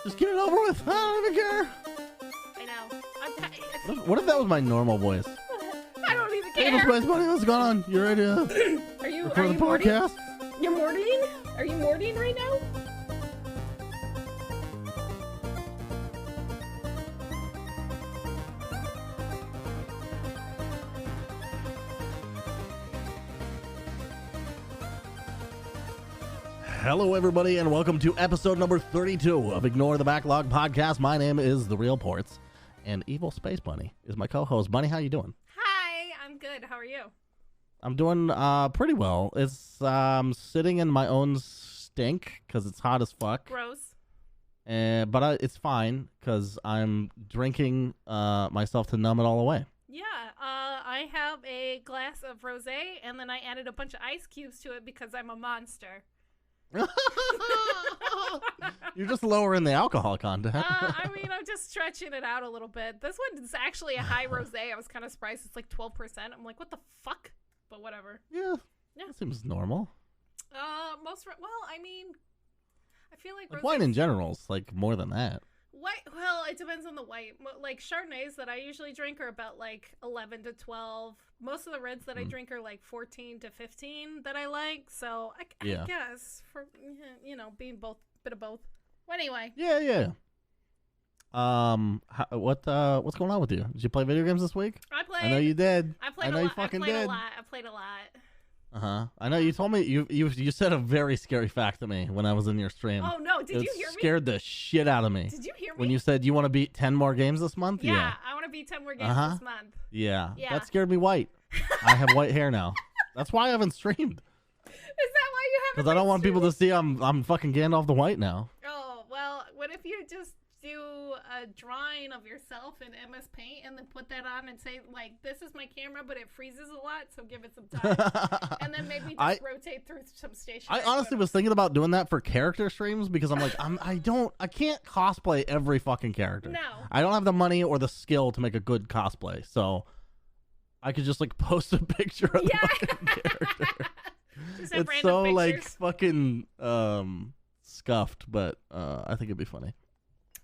Just get it over with. I don't even care. I know. What if that was my normal voice? I don't even Hey, care. Space Bunny, what's going on? You ready to Are you record the podcast? You're morning? Are you morning right now? Hello, everybody, and welcome to episode number 32 of Ignore the Backlog podcast. My name is The Real Portz, and Evil Space Bunny is my co-host. Bunny, how you doing? Hi, I'm good. How are you? I'm doing pretty well. It's sitting in my own stink because it's hot as fuck. Gross. But it's fine because I'm drinking myself to numb it all away. Yeah, I have a glass of rosé, and then I added a bunch of ice cubes to it because I'm a monster. You're just lowering the alcohol content. I mean, I'm just stretching it out a little bit. This one is actually a high rosé. I was kind of surprised. It's like 12%. I'm like, what the fuck? But whatever. Yeah, that seems normal. Well, I mean, I feel like wine in general is like more than that. White, well, it depends on the white. Like Chardonnays that I usually drink are about like 11 to 12. Most of the reds that I drink are like 14 to 15 that I like. So I guess for being both, bit of both. Well, anyway. Yeah. What's going on with you? Did you play video games this week? I played. I know you did. I played. I know a you lot. fucking I played did. a lot. I played a lot. I know you told me you said a very scary fact to me when I was in your stream. Oh no! Did you hear me? It scared the shit out of me. Did you hear me? When you said you want to beat 10 more games this month? Yeah, I want to beat 10 more games this month. Yeah, that scared me white. I have white hair now. That's why I haven't streamed. Is that why you haven't? Because I don't want people to see I'm fucking Gandalf the White now. Oh well, what if you just do a drawing of yourself in MS Paint and then put that on and say like, this is my camera, but it freezes a lot, so give it some time. And then maybe just rotate through some stations. I honestly was thinking about doing that for character streams because I'm like, I can't cosplay every fucking character. No. I don't have the money or the skill to make a good cosplay, so I could just like post a picture of the fucking character. Just have it's so pictures. like fucking scuffed, but I think it'd be funny.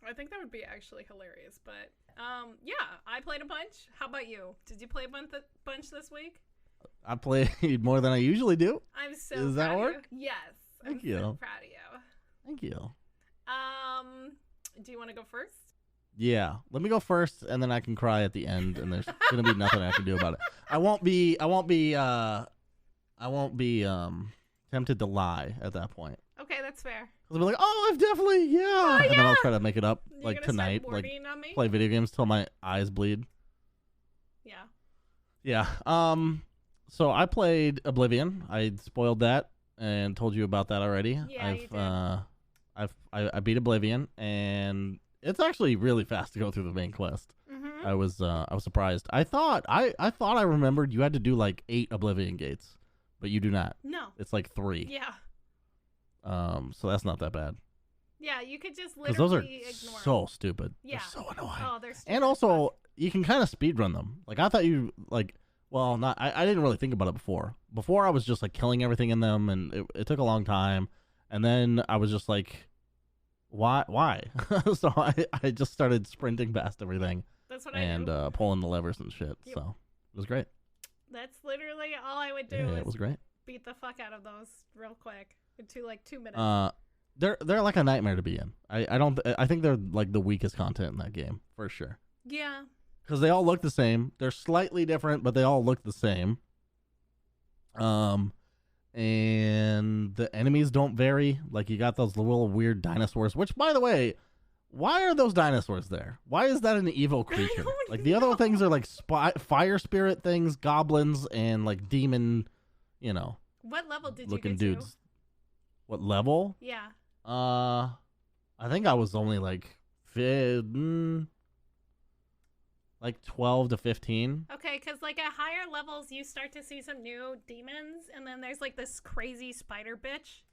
I think that would be actually hilarious, but yeah, I played a bunch. How about you? Did you play a bunch this week? I played more than I usually do. I'm so Does proud that of work? you. Yes. Thank I'm you. so proud of you. Thank you. Do you want to go first? Yeah, let me go first, and then I can cry at the end, and there's gonna be nothing I can do about it. I won't be tempted to lie at that point. Okay, that's fair. I'll be like, oh, I've definitely, and then I'll try to make it up You're like gonna start tonight, like mourning on me? play video games till my eyes bleed. Yeah. So I played Oblivion. I spoiled that and told you about that already. Yeah, you did. I beat Oblivion, and it's actually really fast to go through the main quest. Mm-hmm. I was surprised. I thought I remembered you had to do like 8 Oblivion gates, but you do not. No. It's like 3. Yeah. So that's not that bad. Yeah, you could just Because literally those are ignore so them. stupid. Yeah. They're so annoying. Oh, they're stupid. And also, you can kind of speedrun them. Like, I thought you, like, well, not. I didn't really think about it before. Before, I was just, like, killing everything in them, and it took a long time. And then I was just like, why? So I just started sprinting past everything. That's what I do. And pulling the levers and shit. Yep. So it was great. That's literally all I would do. Yeah, is it was great. beat the fuck out of those real quick into like 2 minutes. They're like a nightmare to be in. I think they're like the weakest content in that game for sure. Yeah. Because they all look the same. They're slightly different, but they all look the same. And the enemies don't vary. Like, you got those little weird dinosaurs, which, by the way, why are those dinosaurs there? Why is that an evil creature? Like, the other things are like fire spirit things, goblins, and like demon, What level did you looking get dudes. to? What level? Yeah. I think I was only like 12 to 15. Okay, because like at higher levels, you start to see some new demons, and then there's like this crazy spider bitch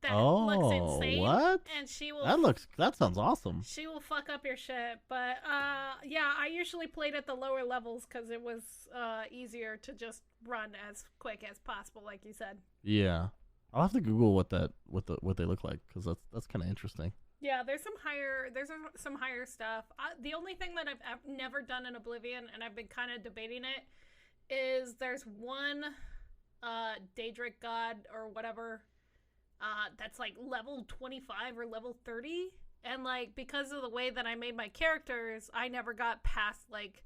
that looks insane. What? And she will. That sounds awesome. She will fuck up your shit. But yeah, I usually played at the lower levels because it was easier to just run as quick as possible, like you said. Yeah, I'll have to Google what they look like because that's kind of interesting. Yeah, there's some higher stuff. The only thing that I've never done in Oblivion, and I've been kind of debating it, is there's one Daedric god or whatever that's like level 25 or level 30, and like because of the way that I made my characters, I never got past like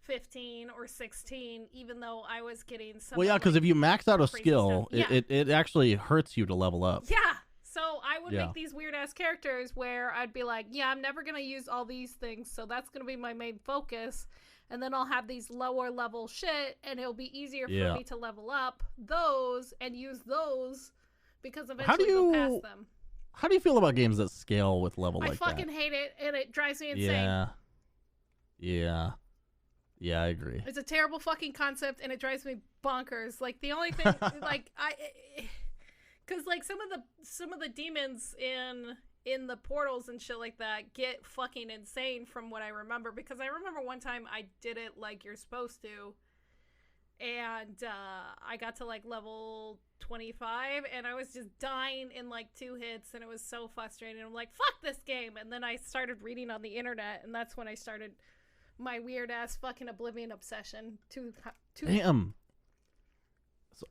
15 or 16, even though I was getting some. Well, yeah, because if you max out a skill, yeah. it actually hurts you to level up. Yeah. So I would make these weird ass characters where I'd be like, yeah, I'm never gonna use all these things, so that's gonna be my main focus. And then I'll have these lower level shit, and it'll be easier for me to level up those and use those because eventually go past them. How do you feel about games that scale with level like that? I fucking hate it, and it drives me insane. Yeah, I agree. It's a terrible fucking concept, and it drives me bonkers. Like, the only thing, like, because like some of the demons in the portals and shit like that get fucking insane from what I remember, because I remember one time I did it like you're supposed to, and I got to like level 25 and I was just dying in like 2 hits, and it was so frustrating. I'm like, fuck this game. And then I started reading on the internet, and that's when I started my weird ass fucking Oblivion obsession. Damn.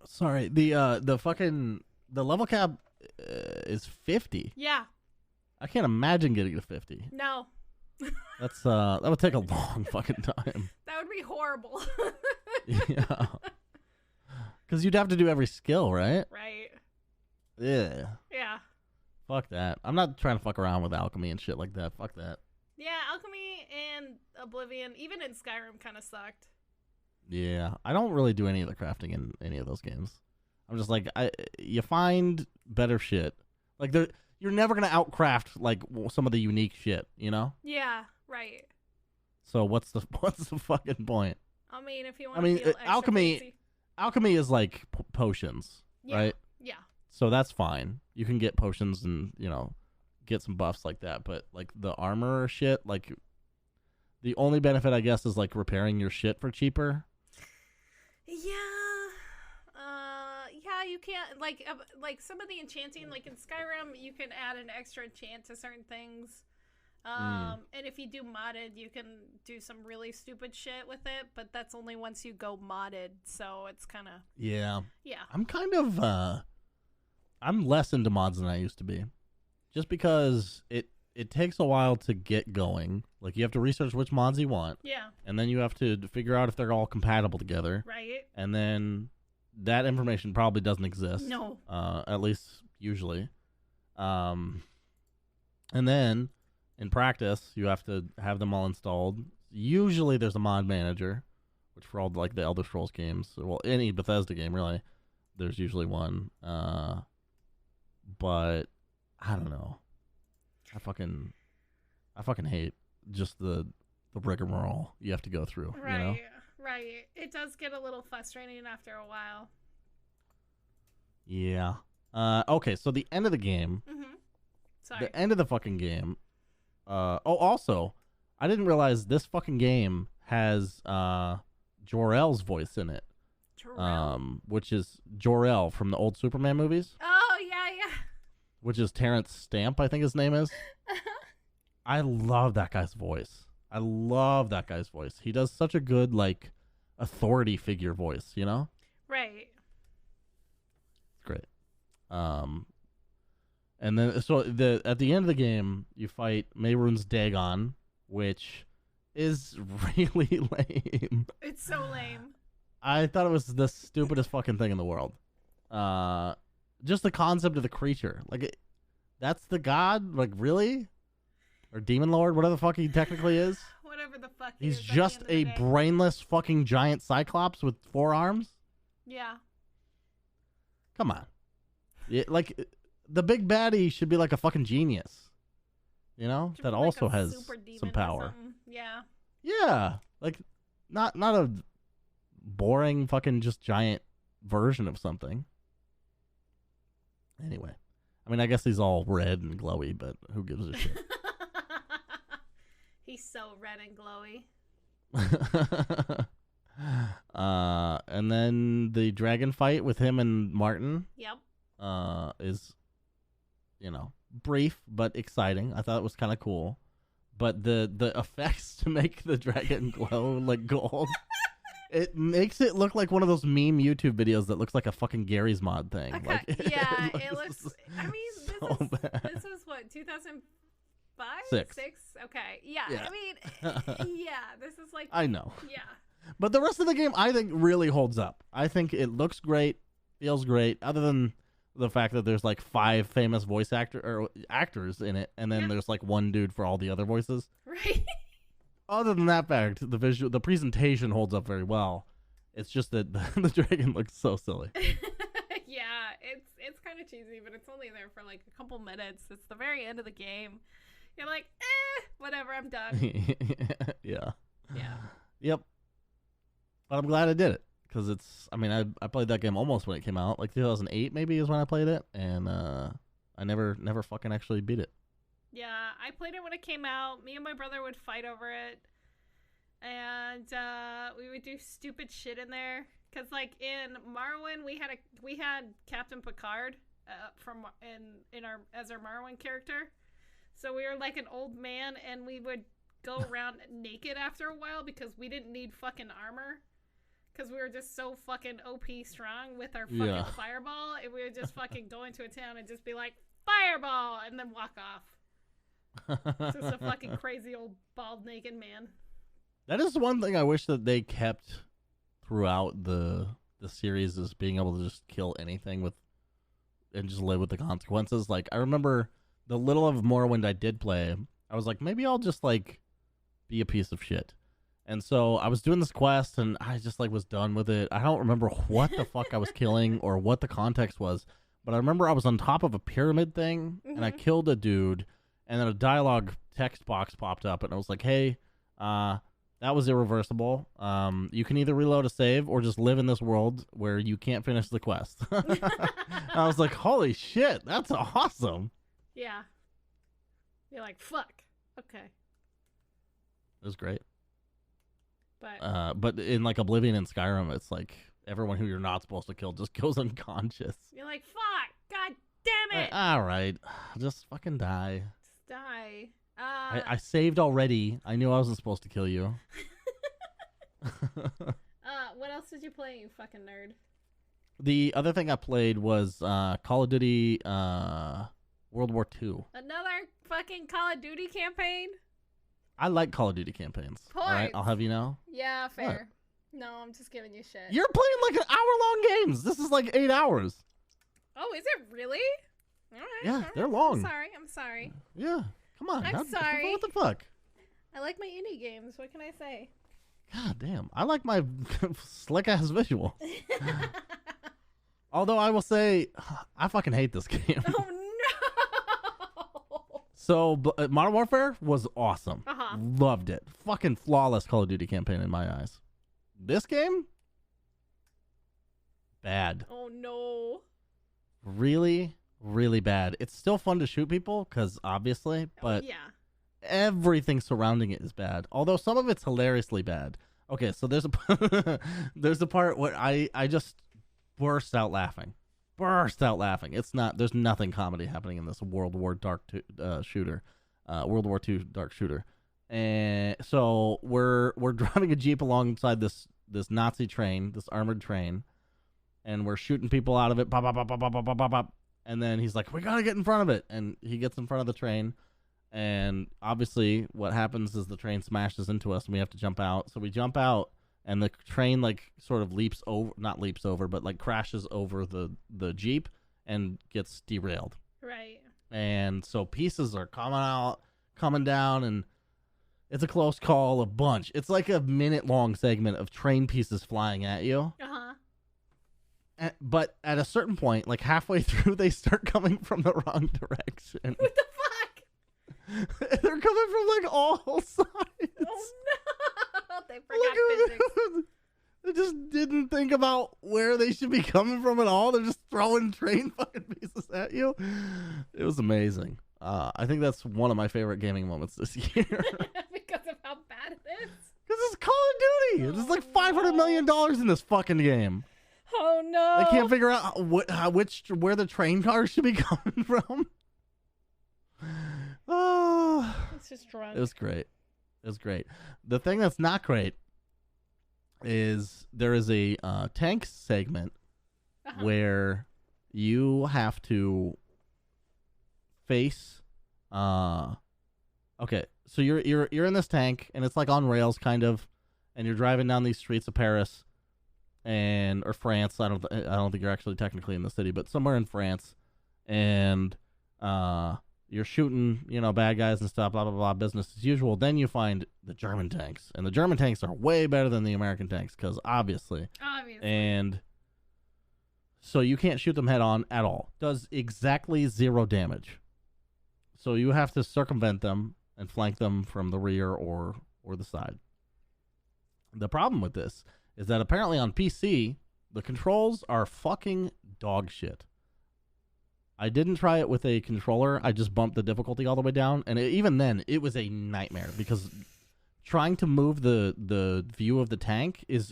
Sorry, the fucking the level cap is 50. Yeah. I can't imagine getting to 50. No. That's that would take a long fucking time. That would be horrible. Yeah. Because you'd have to do every skill, right? Right. Yeah. Yeah. Fuck that. I'm not trying to fuck around with alchemy and shit like that. Fuck that. Yeah, alchemy and Oblivion, even in Skyrim, kind of sucked. Yeah. I don't really do any of the crafting in any of those games. I'm just like, you find better shit. Like, you're never going to outcraft, like, some of the unique shit, you know? Yeah, right. So what's the fucking point? I mean, if you want to feel extra fancy. Alchemy is like potions, right? Yeah. So that's fine. You can get potions and, get some buffs like that. But, like, the armor shit, like, the only benefit, I guess, is, like, repairing your shit for cheaper. Yeah. Yeah, you can't, like some of the enchanting, like in Skyrim, you can add an extra enchant to certain things. And if you do modded, you can do some really stupid shit with it, but that's only once you go modded, so it's kind of... Yeah. Yeah. I'm kind of, I'm less into mods than I used to be. Just because it takes a while to get going. Like, you have to research which mods you want. Yeah. And then you have to figure out if they're all compatible together. Right. And then that information probably doesn't exist. No. At least usually. And then... in practice, you have to have them all installed. Usually there's a mod manager, which for all like the Elder Scrolls games, well, any Bethesda game really, there's usually one. But I don't know. I fucking hate just the rigmarole you have to go through. Right, you know? Right. It does get a little frustrating after a while. Yeah. Okay, so the end of the game. Mm-hmm. Sorry. The end of the fucking game. Also, I didn't realize this fucking game has Jor-El's voice in it. Jor-El? Which is Jor-El from the old Superman movies. Oh, yeah. Which is Terrence Stamp, I think his name is. I love that guy's voice. He does such a good, like, authority figure voice, you know? Right. It's great. And then, so at the end of the game, you fight Mehrunes Dagon, which is really lame. It's so lame. I thought it was the stupidest fucking thing in the world. Just the concept of the creature. Like, that's the god? Like, really? Or demon lord? Whatever the fuck he technically is? Whatever the fuck He's just a brainless fucking giant cyclops with 4 arms? Yeah. Come on. Like... the big baddie should be like a fucking genius, you know, that also has some power. Yeah. Yeah, like not a boring fucking just giant version of something. Anyway, I mean, I guess he's all red and glowy, but who gives a shit? He's so red and glowy. And then the dragon fight with him and Martin. Yep. Is brief but exciting. I thought it was kind of cool. But the effects to make the dragon glow like gold, it makes it look like one of those meme YouTube videos that looks like a fucking Gary's Mod thing. Okay. Like, it looks. I mean, this was what, 2005? Six. Okay. Yeah. I mean, yeah. This is like. I know. Yeah. But the rest of the game, I think, really holds up. I think it looks great, feels great. Other than the fact that there's like 5 famous voice actors in it, and then there's like one dude for all the other voices. Right. Other than that fact, the presentation holds up very well. It's just that the dragon looks so silly. Yeah, it's kind of cheesy, but it's only there for like a couple minutes. It's the very end of the game. You're like, whatever, I'm done. Yeah. Yeah. Yep. But I'm glad I did it. Because it's, I mean, I played that game almost when it came out. Like 2008 maybe is when I played it. And I never fucking actually beat it. Yeah, I played it when it came out. Me and my brother would fight over it. And we would do stupid shit in there. Because like in Morrowind, we had Captain Picard as our Morrowind character. So we were like an old man and we would go around naked after a while because we didn't need fucking armor. Because we were just so fucking OP strong with our fucking fireball. And we would just fucking go into a town and just be like, fireball! And then walk off. Just a fucking crazy old bald naked man. That is one thing I wish that they kept throughout the series, is being able to just kill anything and just live with the consequences. Like, I remember the little of Morrowind I did play, I was like, maybe I'll just like be a piece of shit. And so I was doing this quest, and I just like was done with it. I don't remember what the fuck I was killing or what the context was, but I remember I was on top of a pyramid thing, and I killed a dude, and then a dialogue text box popped up, and I was like, hey, that was irreversible. You can either reload a save or just live in this world where you can't finish the quest. I was like, holy shit, that's awesome. Yeah. You're like, fuck. Okay. It was great. But in like Oblivion and Skyrim, it's like everyone who you're not supposed to kill just goes unconscious. You're like, fuck, god damn it. All right, just fucking die. Just die. I saved already. I knew I wasn't supposed to kill you. What else did you play, you fucking nerd? The other thing I played was Call of Duty World War II. Another fucking Call of Duty campaign? I like Call of Duty campaigns. Portz. All right, I'll have you know. Yeah, fair. What? No, I'm just giving you shit. You're playing like an hour-long games. This is like 8 hours. Oh, is it really? All right. Yeah, all right. they're long. I'm sorry. Yeah, come on. I'm sorry. What the fuck? I like my indie games. What can I say? God damn. I like my slick-ass visual. Although I will say, I fucking hate this game. Oh, no! So, Modern Warfare was awesome. Uh-huh. Loved it. Fucking flawless Call of Duty campaign in my eyes. This game? Bad. Oh, no. Really, really bad. It's still fun to shoot people, because obviously, but yeah. Everything surrounding it is bad. Although some of it's hilariously bad. Okay, so there's a part where I just burst out laughing. There's nothing comedy happening in this World War shooter. World War II dark shooter. And so we're driving a Jeep alongside this Nazi train, this armored train, and we're shooting people out of it. Pop, pop, pop, pop, pop, pop, pop, pop. And then he's like, we gotta get in front of it. And he gets in front of the train. And obviously what happens is the train smashes into us and we have to jump out. So we jump out. And the train, like, sort of not leaps over, but, like, crashes over the Jeep and gets derailed. Right. And so pieces are coming down, and it's a close call, a bunch. It's like a minute-long segment of train pieces flying at you. Uh-huh. But at a certain point, like, halfway through, they start coming from the wrong direction. What the fuck? They're coming from, like, all sides. Oh, no. They forgot physics. They just didn't think about where they should be coming from at all. They're just throwing train fucking pieces at you. It was amazing. I think that's one of my favorite gaming moments this year. Because of how bad it is? Because it's Call of Duty. There's like $500 million in this fucking game. Oh, no. They can't figure out where the train cars should be coming from. Oh, it's just drunk. It was great. It was great. The thing that's not great is there is a tank segment where you have to face. Okay, so you're in this tank and it's like on rails kind of, and you're driving down these streets of Paris or France. I don't think you're actually technically in the city, but somewhere in France, and you're shooting, bad guys and stuff, blah, blah, blah, business as usual. Then you find the German tanks. And the German tanks are way better than the American tanks, because obviously. And so you can't shoot them head on at all. Does exactly 0 damage. So you have to circumvent them and flank them from the rear or the side. The problem with this is that apparently on PC, the controls are fucking dog shit. I didn't try it with a controller. I just bumped the difficulty all the way down, and even then, it was a nightmare because trying to move the view of the tank is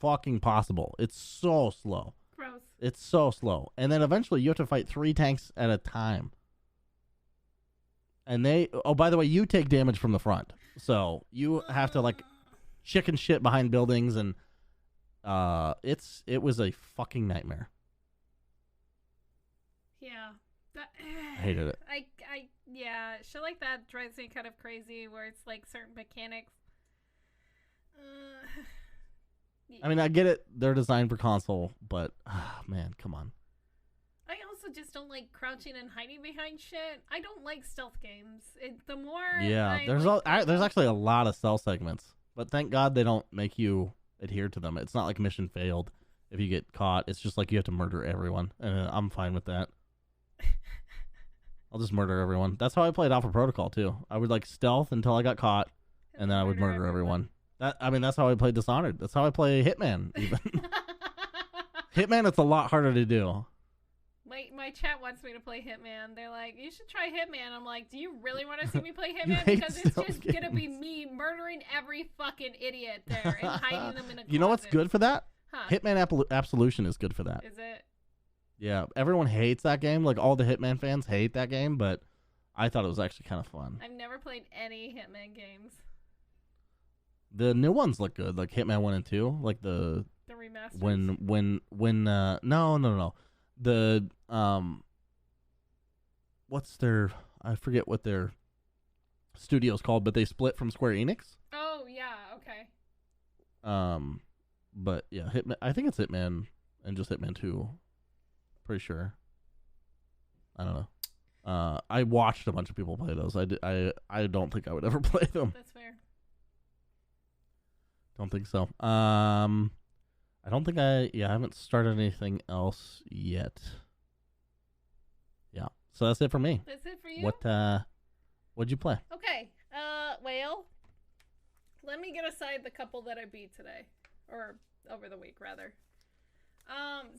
fucking possible. It's so slow. Gross. It's so slow, and then eventually you have to fight 3 tanks at a time. And by the way, you take damage from the front, so you have to like chicken shit behind buildings, and it was a fucking nightmare. Yeah. I hated it. Yeah, shit like that drives me kind of crazy, where it's like certain mechanics. I mean, I get it. They're designed for console, but, man, come on. I also just don't like crouching and hiding behind shit. I don't like stealth games. There's actually a lot of stealth segments, but thank God they don't make you adhere to them. It's not like mission failed if you get caught. It's just like you have to murder everyone, and I'm fine with that. I'll just murder everyone. That's how I played Alpha Protocol too. I would like stealth until I got caught, and then I would murder everyone. That's how I played Dishonored. That's how I play Hitman. Even Hitman, it's a lot harder to do. My chat wants me to play Hitman. They're like, you should try Hitman. I'm like, do you really want to see me play Hitman? Because it's just gonna be me murdering every fucking idiot there and hiding them in a closet. You know what's good for that? Huh. Hitman Absolution is good for that. Is it? Yeah, everyone hates that game. Like, all the Hitman fans hate that game, but I thought it was actually kind of fun. I've never played any Hitman games. The new ones look good, like Hitman 1 and 2, like the remasters. No. The what's their, I forget what their studio's called, but they split from Square Enix. Oh, yeah, okay. But yeah, Hitman, I think it's Hitman and just Hitman 2. Pretty sure. I don't know. I watched a bunch of people play those. I don't think I would ever play them. That's fair. Don't think so. I don't think I haven't started anything else yet. Yeah. So that's it for me. That's it for you? What'd you play? Okay. Well, let me get aside the couple that I beat today. Or over the week, rather.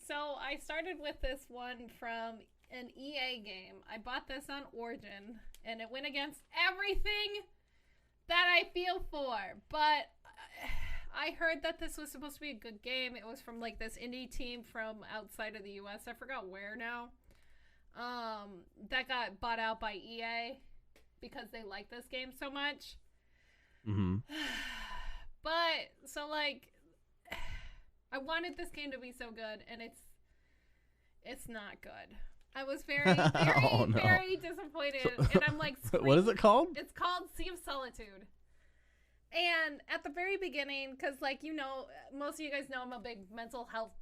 So I started with this one from an EA game. I bought this on Origin, and it went against everything that I feel for. But I heard that this was supposed to be a good game. It was from like this indie team from outside of the US. I forgot where now. That got bought out by EA because they like this game so much. Mm-hmm. But so like, I wanted this game to be so good, and it's not good. I was very disappointed, and I'm like, what is it called? It's called Sea of Solitude. And at the very beginning, because like, most of you guys know I'm a big mental health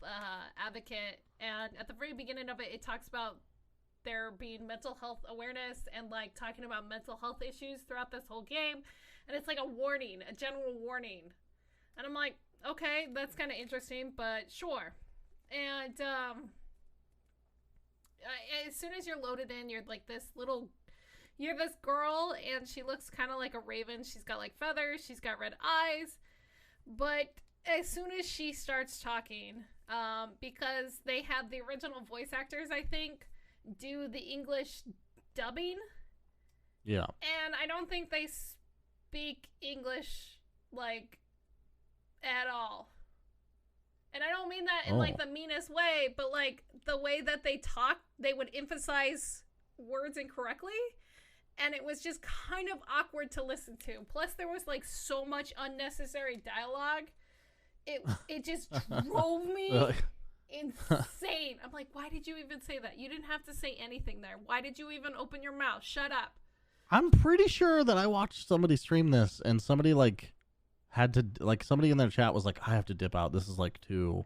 advocate, and at the very beginning of it, it talks about there being mental health awareness and like talking about mental health issues throughout this whole game, and it's like a warning, a general warning, and I'm like, okay, that's kind of interesting, but sure. And as soon as you're loaded in, you're like you're this girl, and she looks kind of like a raven. She's got like feathers, she's got red eyes, but as soon as she starts talking, because they had the original voice actors, I think, do the English dubbing. Yeah. And I don't think they speak English like at all. And I don't mean that in like the meanest way, but like the way that they talk, they would emphasize words incorrectly. and it was just kind of awkward to listen to. Plus, there was like so much unnecessary dialogue. It just drove me insane. I'm like, why did you even say that? You didn't have to say anything there. Why did you even open your mouth? Shut up. I'm pretty sure that I watched somebody stream this, and somebody like had to like somebody in their chat was like, I have to dip out. This is like too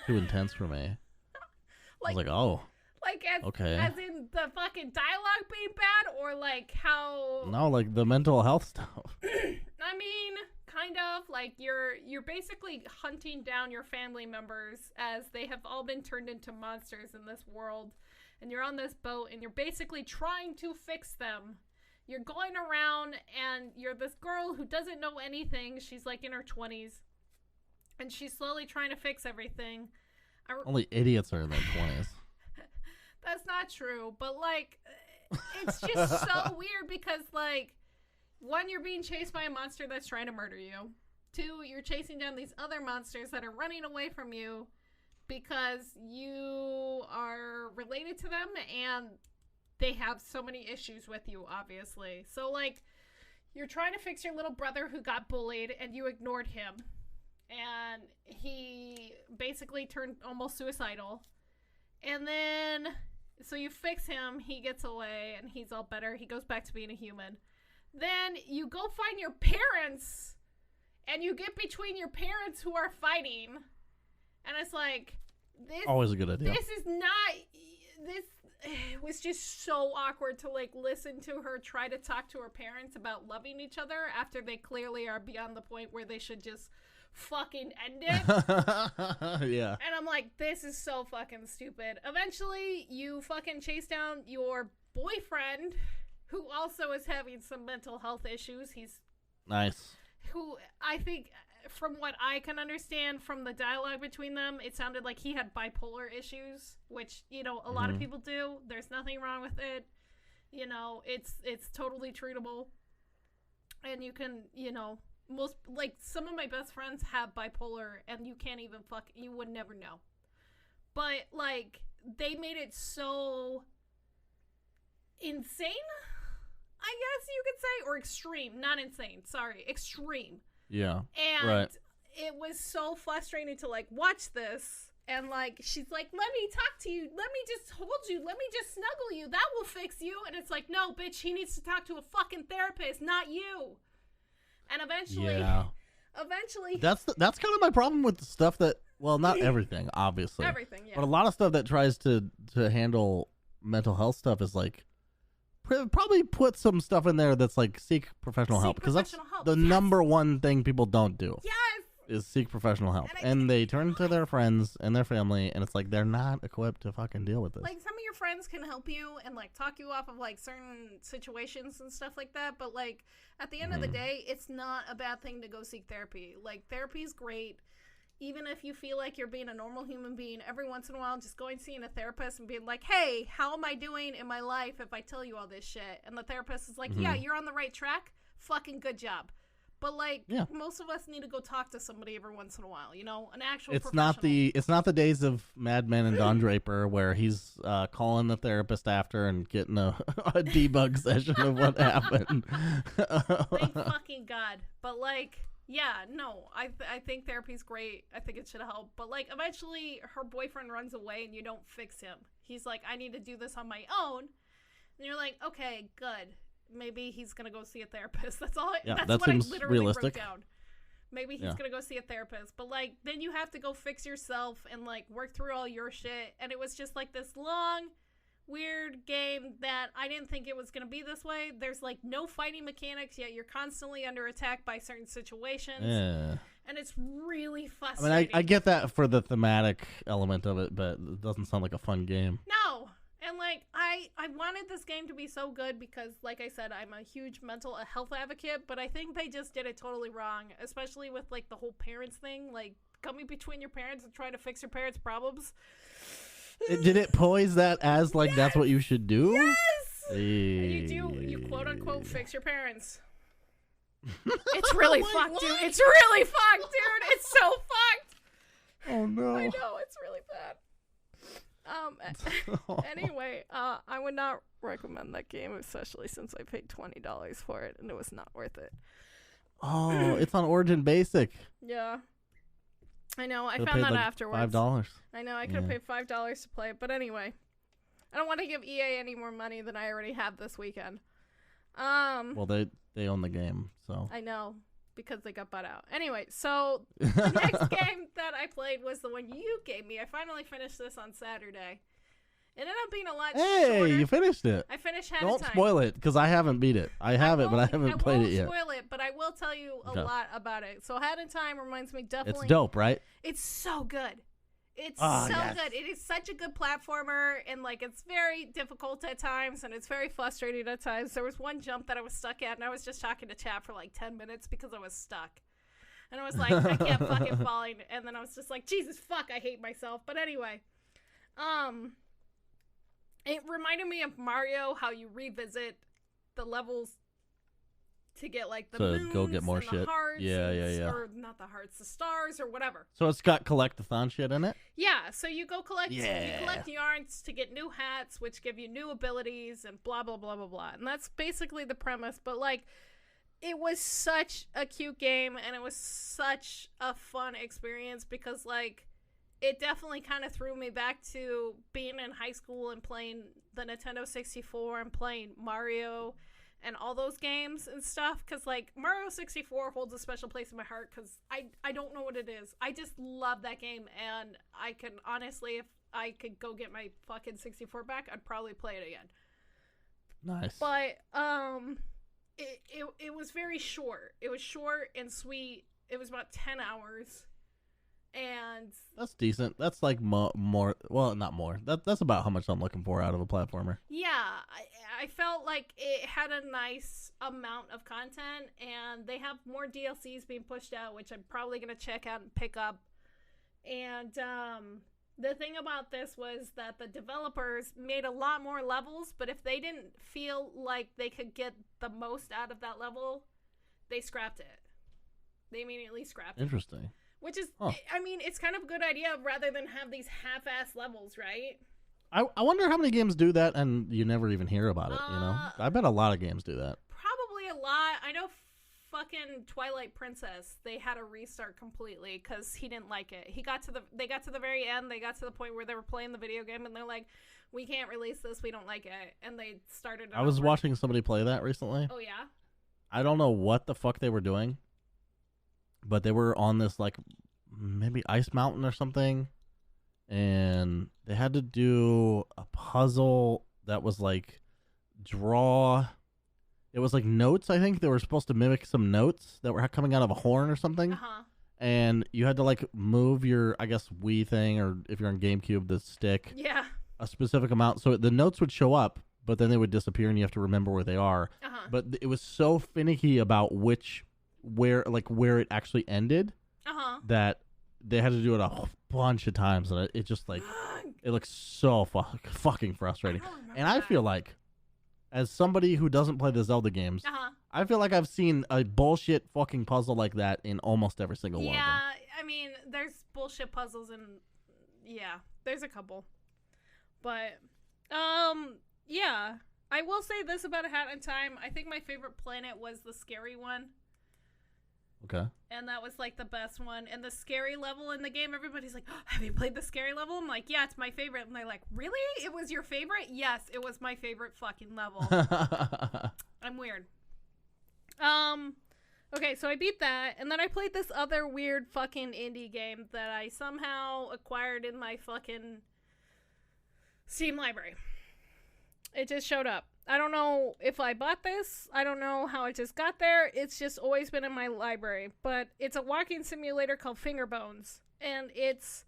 intense for me. I was like, oh. Like, okay. As in the fucking dialogue being bad, or like how... No, like the mental health stuff. I mean, kind of. Like, you're basically hunting down your family members as they have all been turned into monsters in this world. And you're on this boat, and you're basically trying to fix them. You're going around, and you're this girl who doesn't know anything. She's like in her 20s. And she's slowly trying to fix everything. Only idiots are in their 20s. That's not true, but, like, it's just so weird because, like, one, you're being chased by a monster that's trying to murder you. Two, you're chasing down these other monsters that are running away from you because you are related to them and they have so many issues with you, obviously. So, like, you're trying to fix your little brother who got bullied and you ignored him. And he basically turned almost suicidal. And then... So you fix him, he gets away, and he's all better. He goes back to being a human. Then you go find your parents, and you get between your parents who are fighting. And it's like, this... Always a good idea. This is not... This... It was just so awkward to, like, listen to her try to talk to her parents about loving each other after they clearly are beyond the point where they should just... fucking end it. Yeah. And I'm like, this is so fucking stupid. Eventually, you fucking chase down your boyfriend, who also is having some mental health issues. He's... Nice. Who, I think, from what I can understand from the dialogue between them, it sounded like he had bipolar issues, which, you know, a lot of people do. There's nothing wrong with it. You know, it's totally treatable. And you can, you know... Most, like, some of my best friends have bipolar, and you can't even you would never know. But, like, they made it so insane, I guess you could say, or extreme, not insane, sorry, extreme. Yeah, and right. It was so frustrating to, like, watch this, and, like, she's like, let me talk to you, let me just hold you, let me just snuggle you, that will fix you, and it's like, no, bitch, he needs to talk to a fucking therapist, not you. And eventually, that's kind of my problem with the stuff that, well, not everything, obviously. Everything, yeah. But a lot of stuff that tries to handle mental health stuff is like, probably put some stuff in there that's like seek professional help. Because that's the number one thing people don't do. Yes. Is seek professional help. And they turn to their friends and their family, and it's like they're not equipped to fucking deal with this. Like, some of your friends can help you and, like, talk you off of, like, certain situations and stuff like that, but, like, at the end of the day, it's not a bad thing to go seek therapy. Like, therapy's great. Even if you feel like you're being a normal human being, every once in a while, just going seeing a therapist and being like, hey, how am I doing in my life if I tell you all this shit? And the therapist is like, yeah, you're on the right track. Fucking good job. But, like, most of us need to go talk to somebody every once in a while, you know, an actual professional. It's not the days of Mad Men and Don Draper where he's calling the therapist after and getting a debug session of what happened. Thank fucking God. But, like, yeah, no, I think therapy's great. I think it should help. But, like, eventually her boyfriend runs away and you don't fix him. He's like, I need to do this on my own. And you're like, okay, good. Maybe he's going to go see a therapist. That's all. That's what I literally realistic. wrote down. Maybe he's going to go see a therapist. But, like, then you have to go fix yourself and, like, work through all your shit. And it was just, like, this long, weird game that I didn't think it was going to be this way. There's, like, no fighting mechanics, yet you're constantly under attack by certain situations. Yeah. And it's really frustrating. I mean, I get that for the thematic element of it, but it doesn't sound like a fun game. No. And, like, I wanted this game to be so good because, like I said, I'm a huge mental health advocate, but I think they just did it totally wrong, especially with, like, the whole parents thing, like, coming between your parents and trying to fix your parents' problems. Did it poise that as, like, that's what you should do? Yes! You quote-unquote fix your parents. It's really fucked, dude. It's really fucked, dude. It's so fucked. Oh, no. I know, it's really bad. Anyway, I would not recommend that game, especially since I paid $20 for it, and it was not worth it. Oh, it's on Origin Basic. Yeah. I know. I found that like afterwards. $5. I know. I could have paid $5 to play it, but anyway. I don't want to give EA any more money than I already have this weekend. Well, they own the game, so. I know, because they got bought out. Anyway, so the next game that I played was the one you gave me. I finally finished this on Saturday. It ended up being a lot shorter. Hey, you finished it. I finished Hat of Don't Time. spoil it, because I haven't beat it. I have it, but I haven't played it yet. I won't spoil it, but I will tell you a lot about it. So Hat of Time reminds me definitely. It's dope, right? It's so good. It's good. It is such a good platformer, and like it's very difficult at times, and it's very frustrating at times. There was one jump that I was stuck at, and I was just talking to chat for like 10 minutes because I was stuck. And I was like, I can't fucking falling. And then I was just like, Jesus fuck, I hate myself. But anyway, it reminded me of Mario, how you revisit the levels to get like the moons go get more and shit. The hearts. Yeah. Or not the hearts, the stars or whatever. So it's got collectathon shit in it? Yeah, so you go collect you collect yarns to get new hats, which give you new abilities and blah, blah, blah, blah, blah. And that's basically the premise. But like, it was such a cute game, and it was such a fun experience because like, it definitely kind of threw me back to being in high school and playing the Nintendo 64 and playing Mario and all those games and stuff. Because, like, Mario 64 holds a special place in my heart because I don't know what it is. I just love that game. And I can, honestly, if I could go get my fucking 64 back, I'd probably play it again. Nice. But, it was very short. It was short and sweet. It was about 10 hours. And that's decent. That's like more. Well, not more. That's about how much I'm looking for out of a platformer. Yeah, I felt like it had a nice amount of content, and they have more DLCs being pushed out, which I'm probably gonna check out and pick up. And the thing about this was that the developers made a lot more levels, but if they didn't feel like they could get the most out of that level, they scrapped it. They immediately scrapped it. Interesting. Which is, I mean, it's kind of a good idea rather than have these half-ass levels, right? I wonder how many games do that and you never even hear about it, you know? I bet a lot of games do that. Probably a lot. I know fucking Twilight Princess, they had a restart completely because he didn't like it. They got to the very end, they got to the point where they were playing the video game and they're like, we can't release this, we don't like it. And they started it. I was watching somebody play that recently. Oh, yeah? I don't know what the fuck they were doing. But they were on this, like, maybe ice mountain or something. And they had to do a puzzle that was, like, draw. It was, like, notes, I think. They were supposed to mimic some notes that were coming out of a horn or something. Uh-huh. And you had to, like, move your, I guess, Wii thing, or if you're on GameCube, the stick. Yeah. A specific amount. So the notes would show up, but then they would disappear, and you have to remember where they are. Uh-huh. But it was so finicky about where it actually ended, that they had to do it a bunch of times, and it just like it looks so fucking frustrating. I feel like, as somebody who doesn't play the Zelda games, I feel like I've seen a bullshit fucking puzzle like that in almost every single one of them. Yeah, I mean, there's bullshit puzzles, and there's a couple, but yeah, I will say this about A Hat in Time. I think my favorite planet was the scary one. Okay. And that was, like, the best one. And the scary level in the game, everybody's like, oh, have you played the scary level? I'm like, yeah, it's my favorite. And they're like, really? It was your favorite? Yes, it was my favorite fucking level. I'm weird. Okay, so I beat that. And then I played this other weird fucking indie game that I somehow acquired in my fucking Steam library. It just showed up. I don't know if I bought this. I don't know how it just got there. It's just always been in my library. But it's a walking simulator called Fingerbones. And it's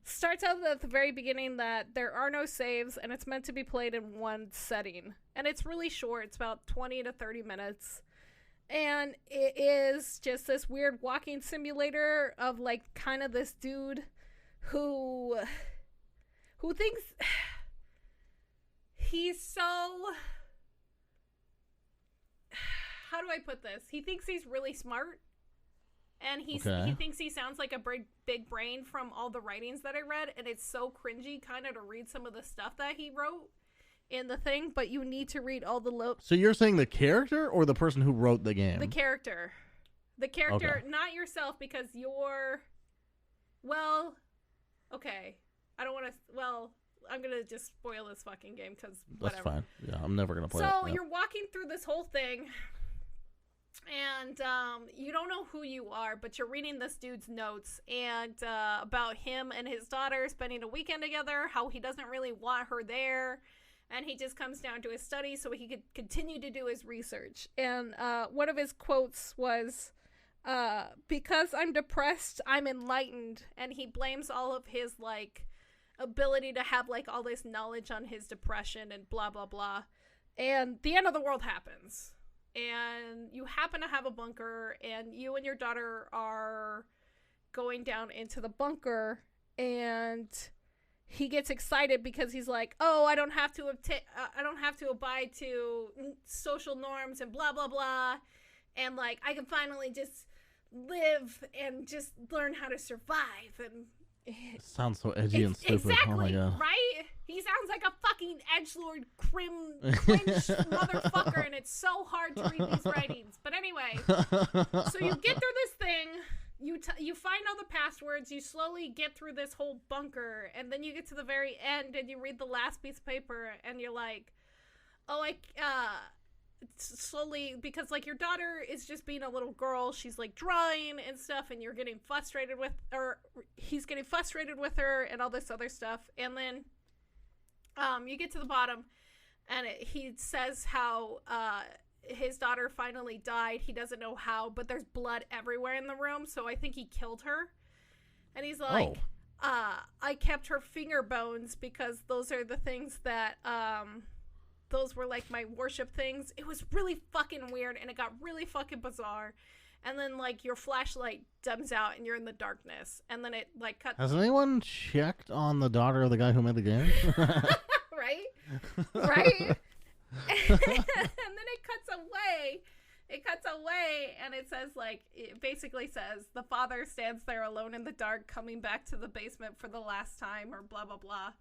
starts out at the very beginning that there are no saves, and it's meant to be played in one setting. And it's really short. It's about 20 to 30 minutes. And it is just this weird walking simulator of, like, kind of this dude who thinks... He's so... How do I put this? He thinks he's really smart. And he thinks he sounds like a big brain from all the writings that I read, and it's so cringy kind of to read some of the stuff that he wrote in the thing, but you need to read all the So you're saying the character or the person who wrote the game? The character. The character, not yourself, because you're... Well, okay. I don't want to... Well, I'm going to just spoil this fucking game, because whatever. That's fine. Yeah, I'm never going to play it. So you're walking through this whole thing... And you don't know who you are, but you're reading this dude's notes and about him and his daughter spending a weekend together, how he doesn't really want her there, and he just comes down to his study so he could continue to do his research. And one of his quotes was, because I'm depressed, I'm enlightened, and he blames all of his, like, ability to have, like, all this knowledge on his depression and blah, blah, blah. And the end of the world happens. And you happen to have a bunker, and you and your daughter are going down into the bunker, and he gets excited because he's like, "Oh, I don't have to abide to social norms and blah blah blah, and like I can finally just live and just learn how to survive." And it sounds so edgy and stupid. Exactly, oh my God. right? He sounds like a fucking edgelord cringe motherfucker, and it's so hard to read these writings. But anyway, so you get through this thing, you find all the passwords, you slowly get through this whole bunker, and then you get to the very end, and you read the last piece of paper, and you're like, oh, slowly, because like your daughter is just being a little girl, she's like drawing and stuff, and you're getting frustrated with, or he's getting frustrated with her and all this other stuff, and then you get to the bottom, and he says how his daughter finally died. He doesn't know how, but there's blood everywhere in the room, so I think he killed her. And he's like, I kept her finger bones because those are the things that those were like my worship things. It was really fucking weird, and it got really fucking bizarre. And then like your flashlight dims out and you're in the darkness, and then it like cuts. Has anyone checked on the daughter of the guy who made the game? right and then it cuts away and it says, like, it basically says the father stands there alone in the dark, coming back to the basement for the last time, or blah blah blah.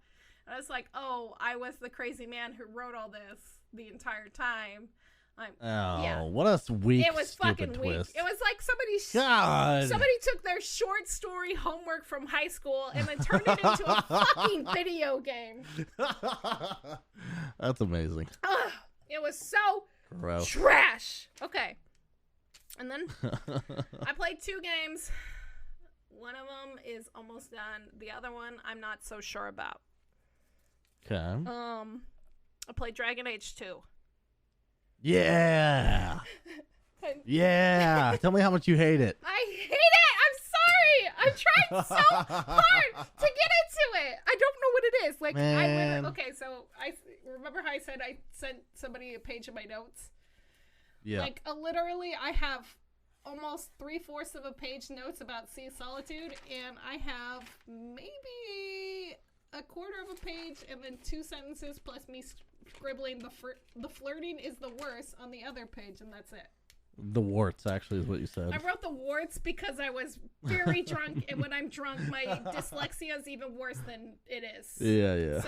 And I was like, oh, I was the crazy man who wrote all this the entire time. What a weak, it was fucking twist. Weak. It was like somebody took their short story homework from high school and then turned it into a fucking video game. That's amazing. It was so gross. Trash. Okay. And then I played 2 games. One of them is almost done. The other one I'm not so sure about. Okay. I played Dragon Age 2. Yeah. Yeah. Tell me how much you hate it. I hate it. I'm sorry. I'm trying so hard to get into it. I don't know what it is. Like, Man. Okay, so I remember how I said I sent somebody a page of my notes? Yeah. Like, literally, I have almost 3/4 of a page notes about Solitude, and I have maybe a quarter of a page and then 2 sentences plus me scribbling the flirting is the worst on the other page, and that's it. The warts, actually, is what you said. I wrote the warts because I was very drunk, and when I'm drunk, my dyslexia is even worse than it is. Yeah.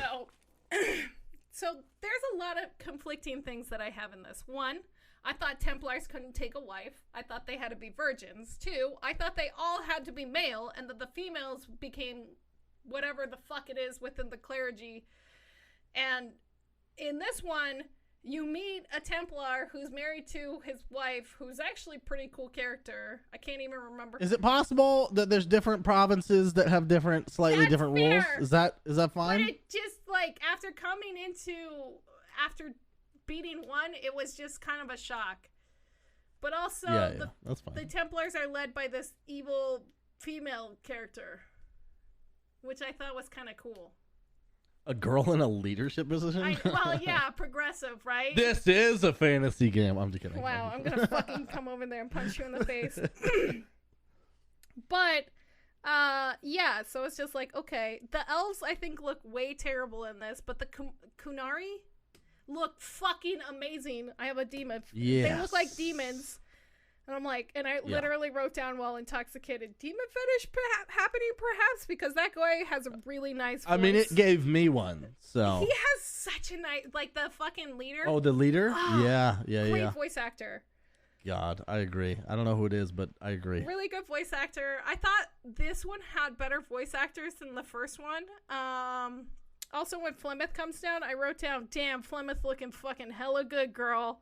So there's a lot of conflicting things that I have in this. 1, I thought Templars couldn't take a wife. I thought they had to be virgins. 2, I thought they all had to be male, and that the females became whatever the fuck it is within the clergy. And in this one, you meet a Templar who's married to his wife, who's actually a pretty cool character. I can't even remember. Is it possible that there's different provinces that have slightly different rules? Is that fine? But it just, like, after beating one, it was just kind of a shock. But also, that's fine. The Templars are led by this evil female character, which I thought was kind of cool. A girl in a leadership position? Progressive, right? This is a fantasy game. I'm just kidding. Wow, I'm going to fucking come over there and punch you in the face. But, so it's just like, okay. The elves, I think, look way terrible in this, but the Kunari look fucking amazing. I have a demon. Yes. They look like demons. And I'm like, and I literally wrote down while intoxicated, demon fetish happening perhaps, because that guy has a really nice voice. I mean, it gave me one, so. He has such a nice, like the fucking leader. Oh, the leader? Oh, yeah. Great voice actor. God, I agree. I don't know who it is, but I agree. Really good voice actor. I thought this one had better voice actors than the first one. Also, when Flemeth comes down, I wrote down, damn, Flemeth looking fucking hella good, girl.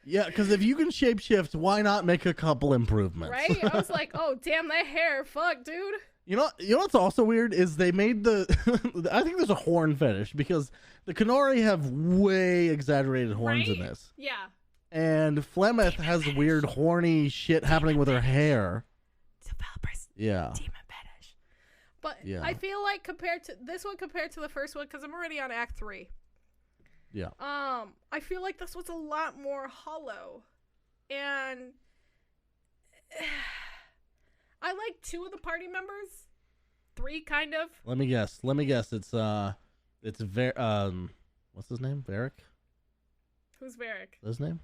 Yeah, because if you can shapeshift, why not make a couple improvements? Right? I was like, oh, damn, that hair. Fuck, dude. You know what's also weird is they made the... I think there's a horn fetish, because the Kenori have way exaggerated horns in this. Yeah. And Flemeth has weird horny shit happening with her hair. Developers. Yeah. Demon fetish. But I feel like compared to the first one, because I'm already on Act 3. Yeah. I feel like this was a lot more hollow. And I like 2 of the party members. 3 kind of. Let me guess. It's what's his name? Varric? Who's Varric? His name?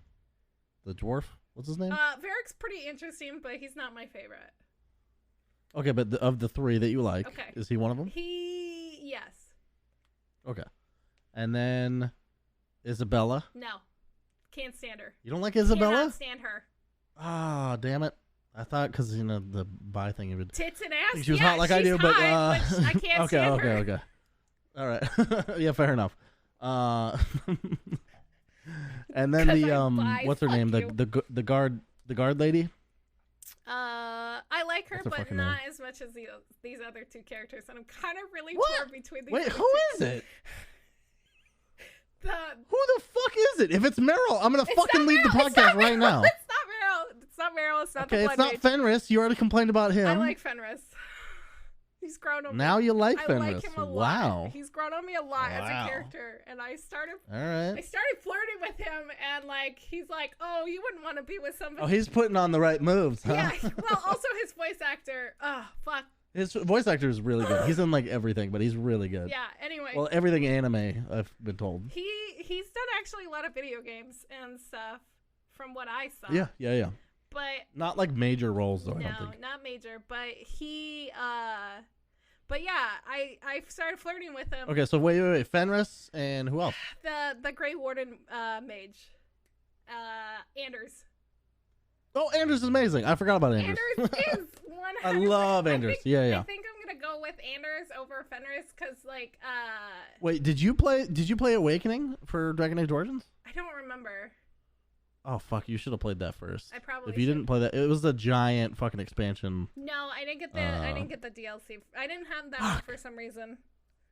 The dwarf? What's his name? Varric's pretty interesting, but he's not my favorite. Okay, but of the 3 that you like, is he one of them? Yes. Okay. And then Isabella? No. Can't stand her. You don't like Isabella? Cannot stand her. Ah, damn it. I thought because, the bi thing. Would tits and ass? She was hot like I do, but I can't stand her. Okay. All right. Yeah, fair enough. And then what's her name? The guard lady? I like her, but not as much as these other 2 characters, and I'm kind of really torn between these. Wait, who is it? Who the fuck is it? If it's Meryl, I'm gonna fucking leave the podcast right now. It's not Meryl. It's not the blood it's not Fenris. You already complained about him. I like Fenris. He's grown on me. Now you like Fenris. I like him a lot. Wow. He's grown on me a lot as a character, and I started flirting with him, and he's like, oh, you wouldn't want to be with somebody. Oh, he's putting on the right moves, huh? Yeah. Well, also his voice actor. Oh, fuck. His voice actor is really good. He's in everything, but he's really good. Yeah. Anyway. Well, everything anime, I've been told. He's done actually a lot of video games and stuff, from what I saw. Yeah. But not major roles though. I don't think. Not major. But he. But yeah, I started flirting with him. Okay, so wait, Fenris and who else? The Grey Warden mage, Anders. Oh, Anders is amazing. I forgot about Anders. Anders is 100%. I love Anders. I think I'm gonna go with Anders over Fenris because Wait, did you play Awakening for Dragon Age Origins? I don't remember. Oh fuck! You should have played that first. I probably. If you didn't play that, it was a giant fucking expansion. No, I didn't get the. I didn't get the DLC. I didn't have that one for some reason.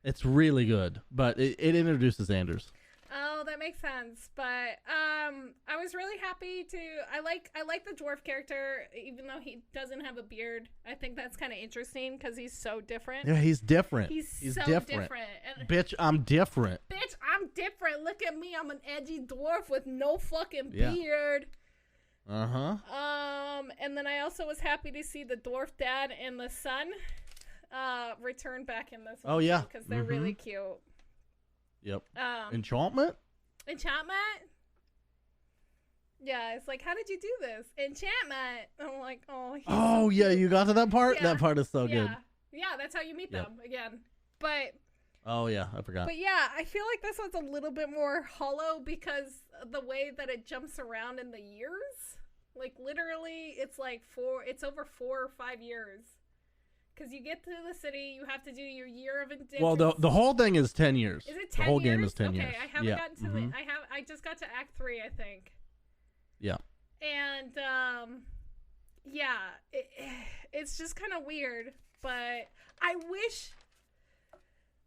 It's really good, but it introduces Anders. Oh, that makes sense. But I was really happy to. I like the dwarf character, even though he doesn't have a beard. I think that's kind of interesting because he's so different. Yeah, he's different. He's so different. And bitch, I'm different. Bitch, I'm different. Look at me. I'm an edgy dwarf with no fucking beard. And then I also was happy to see the dwarf dad and the son return back in this one. Oh yeah, because they're really cute. Yep. Enchantment? Yeah, it's like, how did you do this? Enchantment. I'm like, oh. Oh, yeah, you got to that part? Yeah. That part is so good. Yeah, that's how you meet them again. But. Oh, yeah, I forgot. But yeah, I feel like this one's a little bit more hollow because of the way that it jumps around in the years. Literally, it's over 4 or 5 years. Because you get to the city, you have to do your year of indifference. Well, the whole thing is 10 years. Is it 10 years? The whole game is 10 years. Okay, I haven't gotten to I just got to Act 3, I think. Yeah. And, it's just kind of weird. But I wish...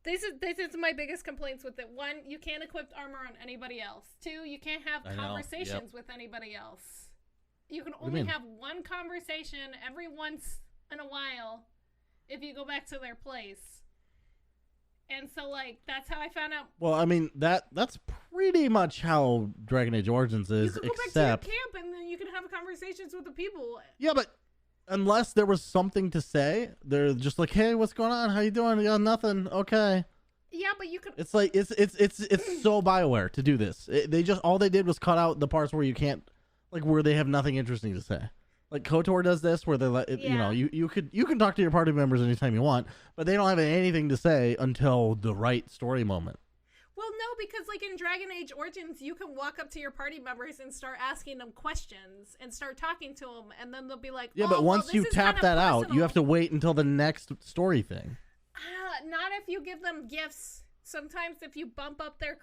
This is my biggest complaints with it. 1, you can't equip armor on anybody else. 2, you can't have conversations with anybody else. You can only have one conversation every once in a while if you go back to their place. And so, that's how I found out. Well, I mean, that's pretty much how Dragon Age Origins is, you can go back to your camp and then you can have conversations with the people. Yeah, but unless there was something to say, they're just like, hey, what's going on? How you doing? Yeah, nothing. Okay. Yeah, but you could. It's like, it's so BioWare to do this. All they did was cut out the parts where you can't, where they have nothing interesting to say. Like KOTOR does this, where they're like, you know, you can talk to your party members anytime you want, but they don't have anything to say until the right story moment. Well, no, because like in Dragon Age Origins, you can walk up to your party members and start asking them questions and start talking to them, and then they'll be like, yeah, but once you tap that out, you have to wait until the next story thing. Not if you give them gifts. Sometimes if you bump up their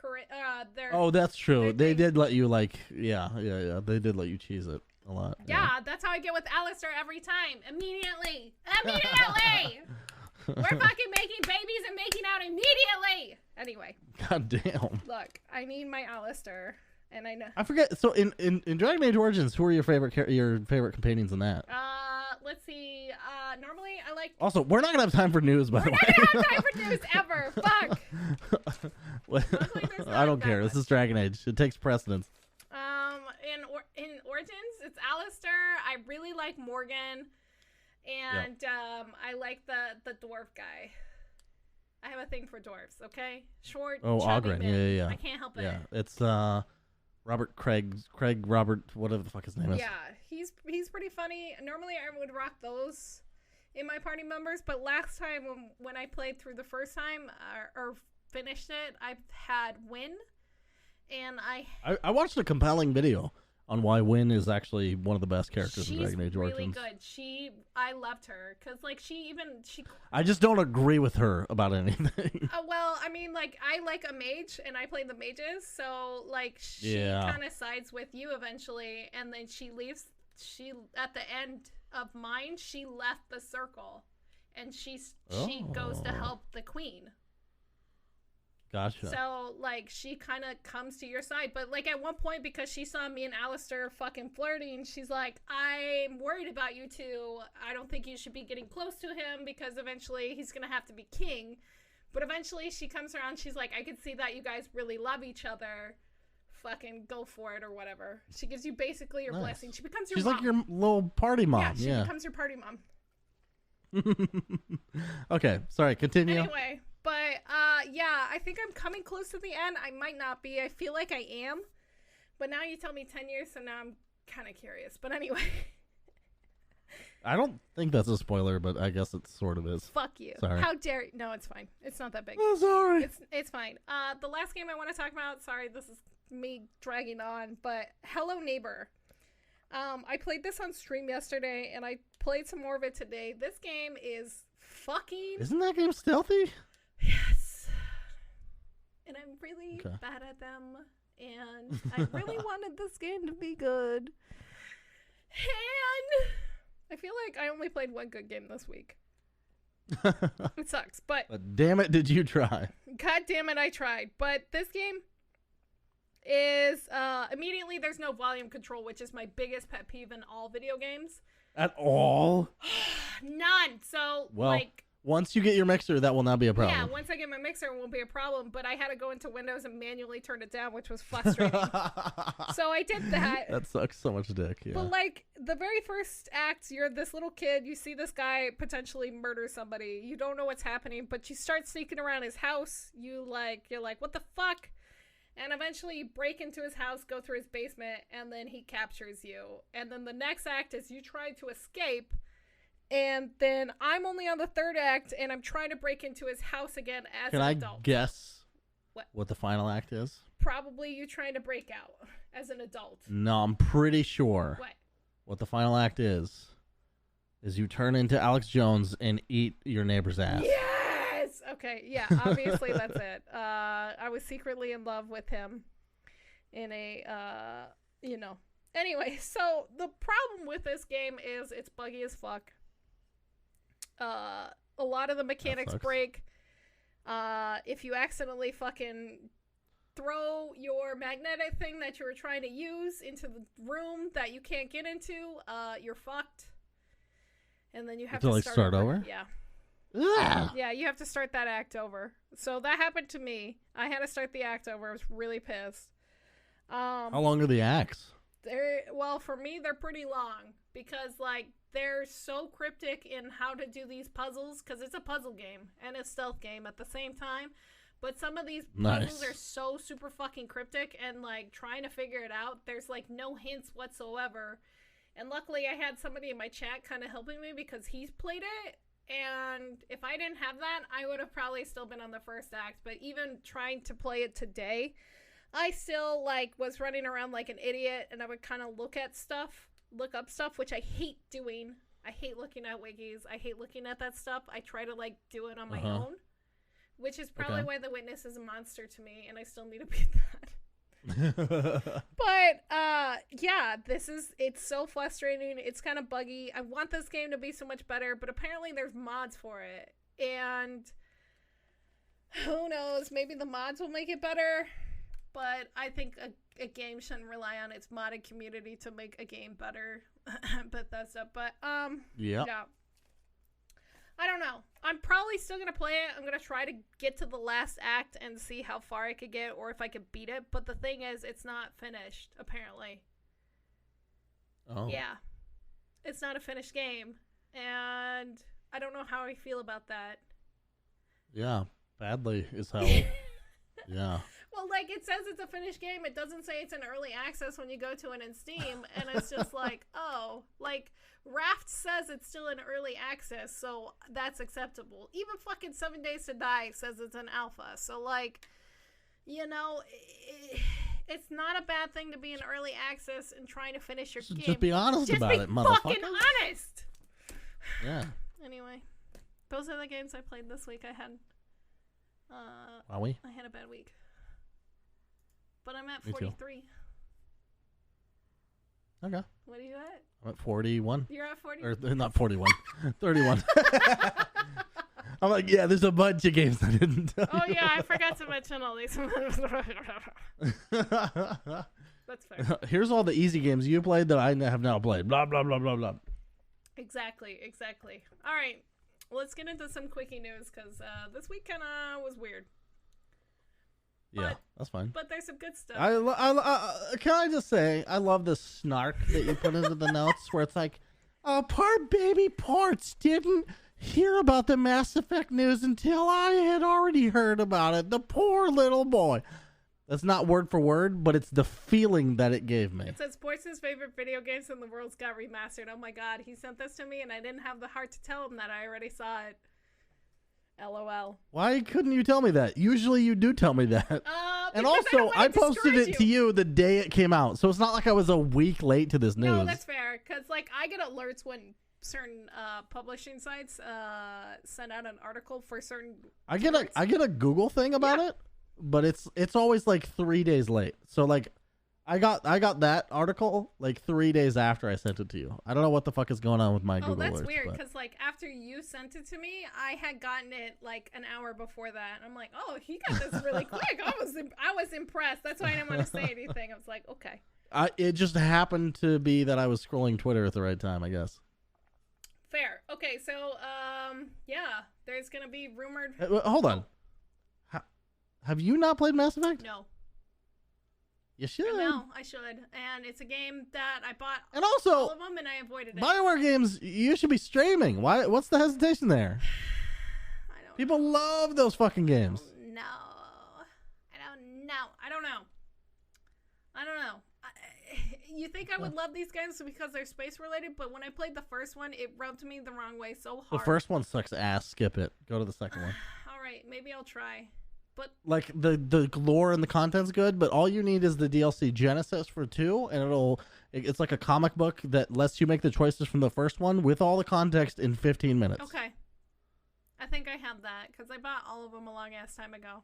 oh, that's true. They did let you they did let you cheese it a lot. Yeah, that's how I get with Alistair every time. Immediately. We're fucking making babies and making out immediately. Anyway. God damn. Look, I need my Alistair, and I know. I forget. So in Dragon Age Origins, who are your favorite companions in that? Let's see. Normally I like. Also, we're not gonna have time for news, by the way. We're not gonna have time for news ever. Fuck. I don't care. This is Dragon Age. It takes precedence. In Origins, it's Alistair. I really like Morgan. And I like the dwarf guy. I have a thing for dwarves, okay? Short, chubby Ogren. men. Yeah. I can't help it. Yeah, it's Robert, whatever the fuck his name is. Yeah, he's pretty funny. Normally I would rock those in my party members, but last time when I played through the first time or finished it, I had Wynn, and I watched a compelling video on why Wynn is actually one of the best characters in Dragon Age Origins. She's really good. I loved her because like she. I just don't agree with her about anything. Well, I mean, like I like a mage, and I play the mages, so like she kind of sides with you eventually, and then she leaves. She at the end of mine, she left the circle, and she goes to help the queen. Gotcha. So, like, she kind of comes to your side. But, like, at one point, because she saw me and Alistair fucking flirting, she's like, I'm worried about you two. I don't think you should be getting close to him because eventually he's going to have to be king. But eventually she comes around. She's like, I can see that you guys really love each other. Fucking go for it or whatever. She gives you basically your blessing. She becomes your mom. She's like your little party mom. Yeah, she becomes your party mom. Okay, sorry, continue. Anyway. But, I think I'm coming close to the end. I might not be. I feel like I am. But now you tell me 10 years, so now I'm kind of curious. But anyway. I don't think that's a spoiler, but I guess it sort of is. Fuck you. Sorry. How dare you? No, it's fine. It's not that big. Oh, sorry. It's fine. The last game I want to talk about, sorry, this is me dragging on, but Hello Neighbor. I played this on stream yesterday, and I played some more of it today. This game is fucking... Isn't that game stealthy? Yes. And I'm really bad at them, and I really wanted this game to be good. And I feel like I only played one good game this week. It sucks, but damn it, did you try? God damn it, I tried. But this game is immediately there's no volume control, which is my biggest pet peeve in all video games. At all? None. So, once you get your mixer, that will not be a problem. Yeah, once I get my mixer, it won't be a problem. But I had to go into Windows and manually turn it down, which was frustrating. So I did that. That sucks so much dick, yeah. But, like, the very first act, you're this little kid. You see this guy potentially murder somebody. You don't know what's happening, but you start sneaking around his house. You're like, what the fuck? And eventually you break into his house, go through his basement, and then he captures you. And then the next act is you try to escape. And then I'm only on the third act, and I'm trying to break into his house again as an adult. Can I guess what the final act is? Probably you trying to break out as an adult. No, I'm pretty sure. What the final act is you turn into Alex Jones and eat your neighbor's ass. Yes! Okay, yeah, obviously that's it. I was secretly in love with him in a, Anyway, so the problem with this game is it's buggy as fuck. A lot of the mechanics break. If you accidentally fucking throw your magnetic thing that you were trying to use into the room that you can't get into, you're fucked. And then you have to start over. Yeah. Ugh. Yeah, you have to start that act over. So that happened to me. I had to start the act over. I was really pissed. How long are the acts? Well, for me, they're pretty long because, like, they're so cryptic in how to do these puzzles because it's a puzzle game and a stealth game at the same time. But some of these puzzles are so super fucking cryptic and, like, trying to figure it out, there's, like, no hints whatsoever. And luckily I had somebody in my chat kind of helping me because he's played it. And if I didn't have that, I would have probably still been on the first act. But even trying to play it today, I still, like, was running around like an idiot. And I would kind of look up stuff, which I hate doing. I hate looking at wikis. I hate looking at that stuff. I try to, like, do it on my own. Which is probably why The Witness is a monster to me. And I still need to beat that. But yeah, it's so frustrating. It's kind of buggy. I want this game to be so much better, but apparently there's mods for it, and who knows, maybe the mods will make it better. But I think a game shouldn't rely on its modded community to make a game better. But that's up. But yeah, I don't know. I'm probably still going to play it. I'm going to try to get to the last act and see how far I could get or if I could beat it. But the thing is, it's not finished, apparently. Oh. Yeah. It's not a finished game. And I don't know how I feel about that. Yeah. Badly is how... Yeah. Well, like, it says it's a finished game. It doesn't say it's in early access when you go to it in Steam. And it's just like, oh, like, Raft says it's still in early access, so that's acceptable. Even fucking 7 Days to Die says it's an alpha. So, like, you know, it's not a bad thing to be in early access and trying to finish your game. Just be honest about it, motherfucker. Just be fucking honest. Yeah. Anyway, those are the games I played this week. I had a bad week. But I'm at 43. Okay. What are you at? I'm at 41. You're at 40? Or not 41. 31. I'm like, yeah, there's a bunch of games I didn't tell you. Yeah, I forgot to mention all these. That's fair. Here's all the easy games you played that I have now played. Blah, blah, blah, blah, blah. Exactly. All right. Let's get into some quickie news because this week kind of was weird. Yeah, that's fine. But there's some good stuff. Can I just say, I love the snark that you put into the notes where it's like, poor baby Portz didn't hear about the Mass Effect news until I had already heard about it. The poor little boy. That's not word for word, but it's the feeling that it gave me. It says Portz's favorite video games in the world's got remastered. Oh my god, he sent this to me and I didn't have the heart to tell him that I already saw it. LOL. Why couldn't you tell me that? Usually you do tell me that. And also, I posted it to you the day it came out, so it's not like I was a week late to this news. No, that's fair, because like I get alerts when certain publishing sites send out an article for certain. I get a Google thing about it, but it's always like 3 days late. So like, I got that article like 3 days after I sent it to you. I don't know what the fuck is going on with my Google alerts. Oh, that's weird, because like after you sent it to me, I had gotten it like an hour before that. I'm like, oh, he got this really quick. I was impressed. That's why I didn't want to say anything. I was like, okay. It just happened to be that I was scrolling Twitter at the right time, I guess. Fair. Okay, so yeah, there's gonna be rumored. Hold on. Have you not played Mass Effect? No. You should. No, I should. And it's a game that I bought and also, all of them and I avoided it. BioWare games, you should be streaming. Why? What's the hesitation there? I don't People know. love those fucking games. No. I don't know. You think I would love these games because they're space related, but when I played the first one, it rubbed me the wrong way so hard. The first one sucks ass. Skip it. Go to the second one. All right, maybe I'll try. But like the lore and the content's good, but all you need is the DLC Genesis for 2, and it's like a comic book that lets you make the choices from the first one with all the context in 15 minutes. Okay. I think I have that because I bought all of them a long ass time ago.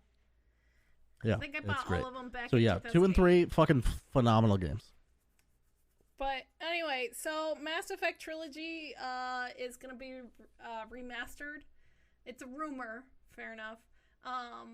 Yeah, I think I bought all of them back. So yeah, 2 and 3, fucking phenomenal games. But anyway, so Mass Effect Trilogy is gonna be remastered. It's a rumor, fair enough.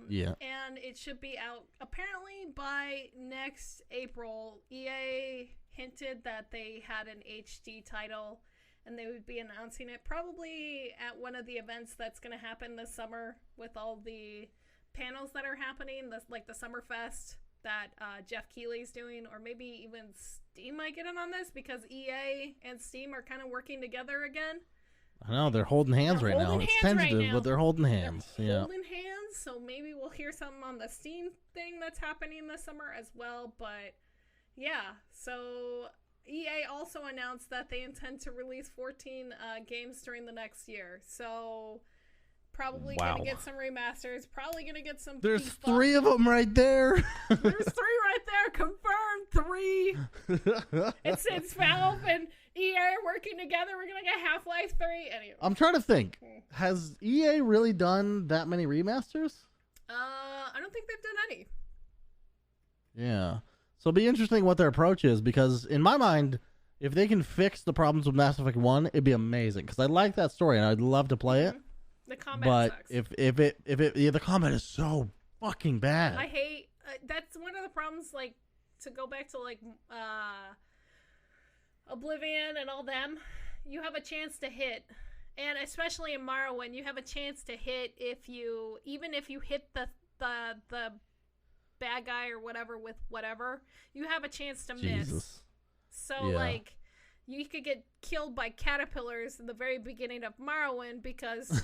Yeah. And it should be out apparently by next April. EA hinted that they had an HD title and they would be announcing it probably at one of the events that's going to happen this summer with all the panels that are happening, like the Summerfest that Jeff Keighley's doing, or maybe even Steam might get in on this because EA and Steam are kind of working together again. I know, they're holding hands right now. It's tentative, but they're holding hands. They're holding hands, so maybe we'll hear something on the Steam thing that's happening this summer as well. But yeah, so EA also announced that they intend to release 14 games during the next year. So probably gonna get some remasters. Probably gonna get some. There's 3 of them right there. There's 3 right there. Confirmed 3. It's Valve and EA are working together. We're gonna get Half-Life 3. Anyway. I'm trying to think. Has EA really done that many remasters? I don't think they've done any. Yeah. So it'll be interesting what their approach is, because in my mind, if they can fix the problems with Mass Effect 1, it'd be amazing, because I like that story and I'd love to play it. The combat sucks. But if the combat is so fucking bad. I hate that's one of the problems, like, to go back to like Oblivion and all them. You have a chance to hit, and especially in Morrowind, you have a chance to hit even if you hit the bad guy or whatever with whatever, you have a chance to miss. So like, you could get killed by caterpillars in the very beginning of Morrowind because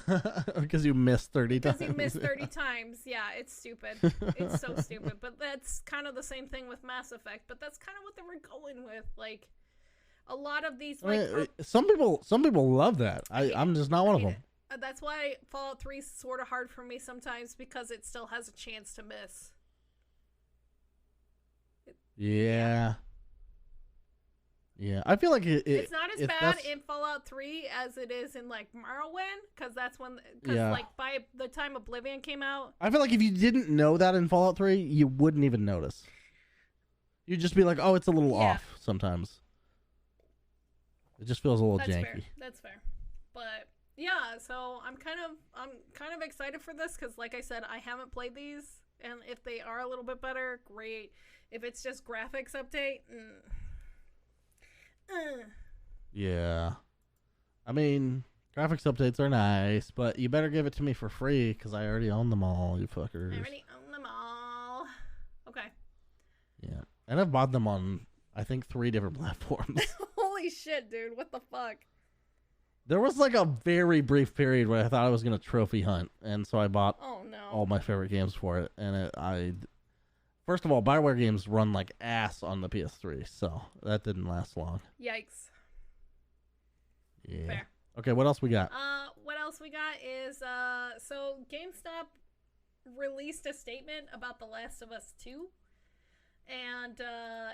you missed 30 times. Because you missed 30 times. Yeah, it's stupid. It's so stupid. But that's kind of the same thing with Mass Effect. But that's kind of what they were going with. Like, a lot of these, like, some people love that. I'm just not one of them. That's why Fallout 3 is sort of hard for me sometimes, because it still has a chance to miss. Yeah, I feel like it's not as bad in Fallout 3 as it is in, like, Morrowind, because that's when, like, by the time Oblivion came out, I feel like if you didn't know that in Fallout 3, you wouldn't even notice. You'd just be like, oh, it's a little off sometimes. It just feels a little janky. That's fair. But yeah, so I'm kind of excited for this, because, like I said, I haven't played these, and if they are a little bit better, great. If it's just graphics update, yeah. I mean, graphics updates are nice, but you better give it to me for free, because I already own them all, you fuckers. I already own them all. Okay. Yeah. And I've bought them on, I think, 3 different platforms. Holy shit, dude. What the fuck? There was like a very brief period where I thought I was going to trophy hunt, and so I bought all my favorite games for it. And first of all, Bioware games run like ass on the PS3, so that didn't last long. Yikes. Yeah. Fair. Okay, what else we got? What else we got is, so GameStop released a statement about The Last of Us 2. And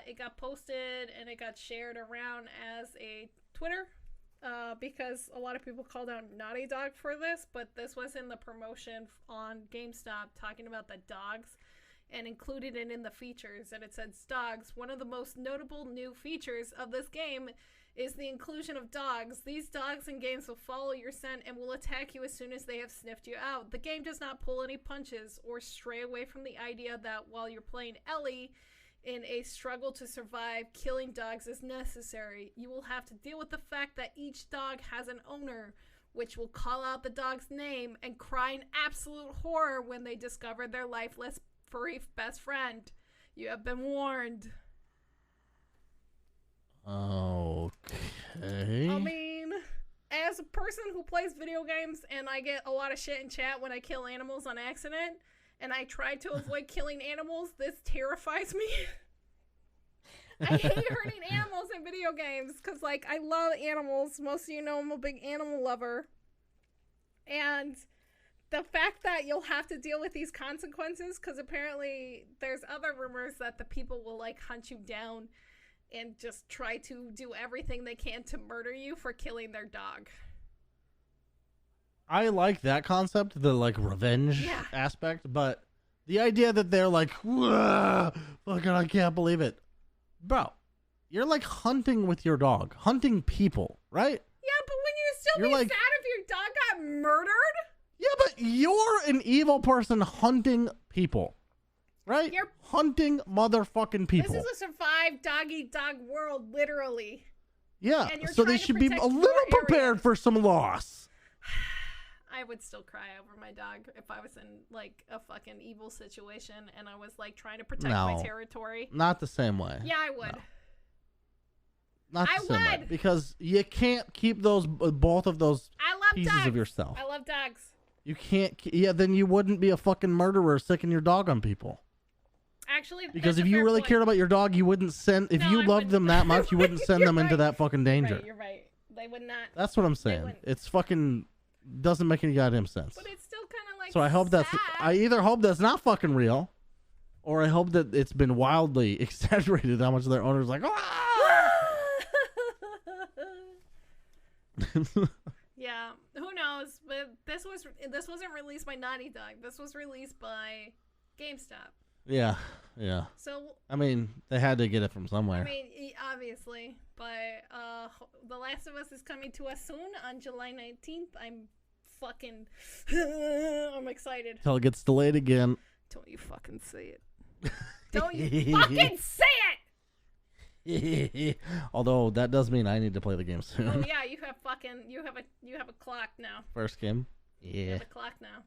it got posted and it got shared around as a Twitter, because a lot of people called out Naughty Dog for this, but this was in the promotion on GameStop talking about the dogs and included it in the features. And it says, dogs, one of the most notable new features of this game is the inclusion of dogs. These dogs in games will follow your scent and will attack you as soon as they have sniffed you out. The game does not pull any punches or stray away from the idea that while you're playing Ellie in a struggle to survive, killing dogs is necessary. You will have to deal with the fact that each dog has an owner, which will call out the dog's name and cry in absolute horror when they discover their lifeless furry best friend. You have been warned. Okay. I mean, as a person who plays video games and I get a lot of shit in chat when I kill animals on accident, and I try to avoid killing animals, this terrifies me. I hate hurting animals in video games because, like, I love animals. Most of you know I'm a big animal lover. And the fact that you'll have to deal with these consequences, because apparently there's other rumors that the people will, like, hunt you down and just try to do everything they can to murder you for killing their dog. I like that concept, the like revenge aspect, but the idea that they're like, fucking, I can't believe it. Bro, you're like hunting with your dog, hunting people, right? Yeah, but when you're still being sad if your dog got murdered? Yeah, but you're an evil person hunting people, right? You're hunting motherfucking people. This is a survive dog-eat-dog world, literally. Yeah, so they should be a little prepared for some loss. I would still cry over my dog if I was in, like, a fucking evil situation and I was, like, trying to protect my territory. Not the same way. Yeah, I would. No. Not the same way. Because you can't keep those both of those pieces of yourself. I love dogs. You can't. Yeah, then you wouldn't be a fucking murderer sicking your dog on people. Actually, because if you really cared about your dog, you wouldn't send. If you loved them that much, you wouldn't send them into that fucking danger. You're right. They would not. That's what I'm saying. It's fucking doesn't make any goddamn sense. But it's still kind of like. So I hope sad. I either hope that's not fucking real, or I hope that it's been wildly exaggerated how much their owner's like. Ah! Yeah, who knows? But this wasn't released by Naughty Dog. This was released by GameStop. Yeah. So I mean, they had to get it from somewhere. I mean, obviously, but The Last of Us is coming to us soon on July 19th. I'm excited. Till it gets delayed again. Don't you fucking say it. Don't you fucking say it. Although that does mean I need to play the game soon. Oh yeah, you have a clock now. First game. Yeah. You have a clock now.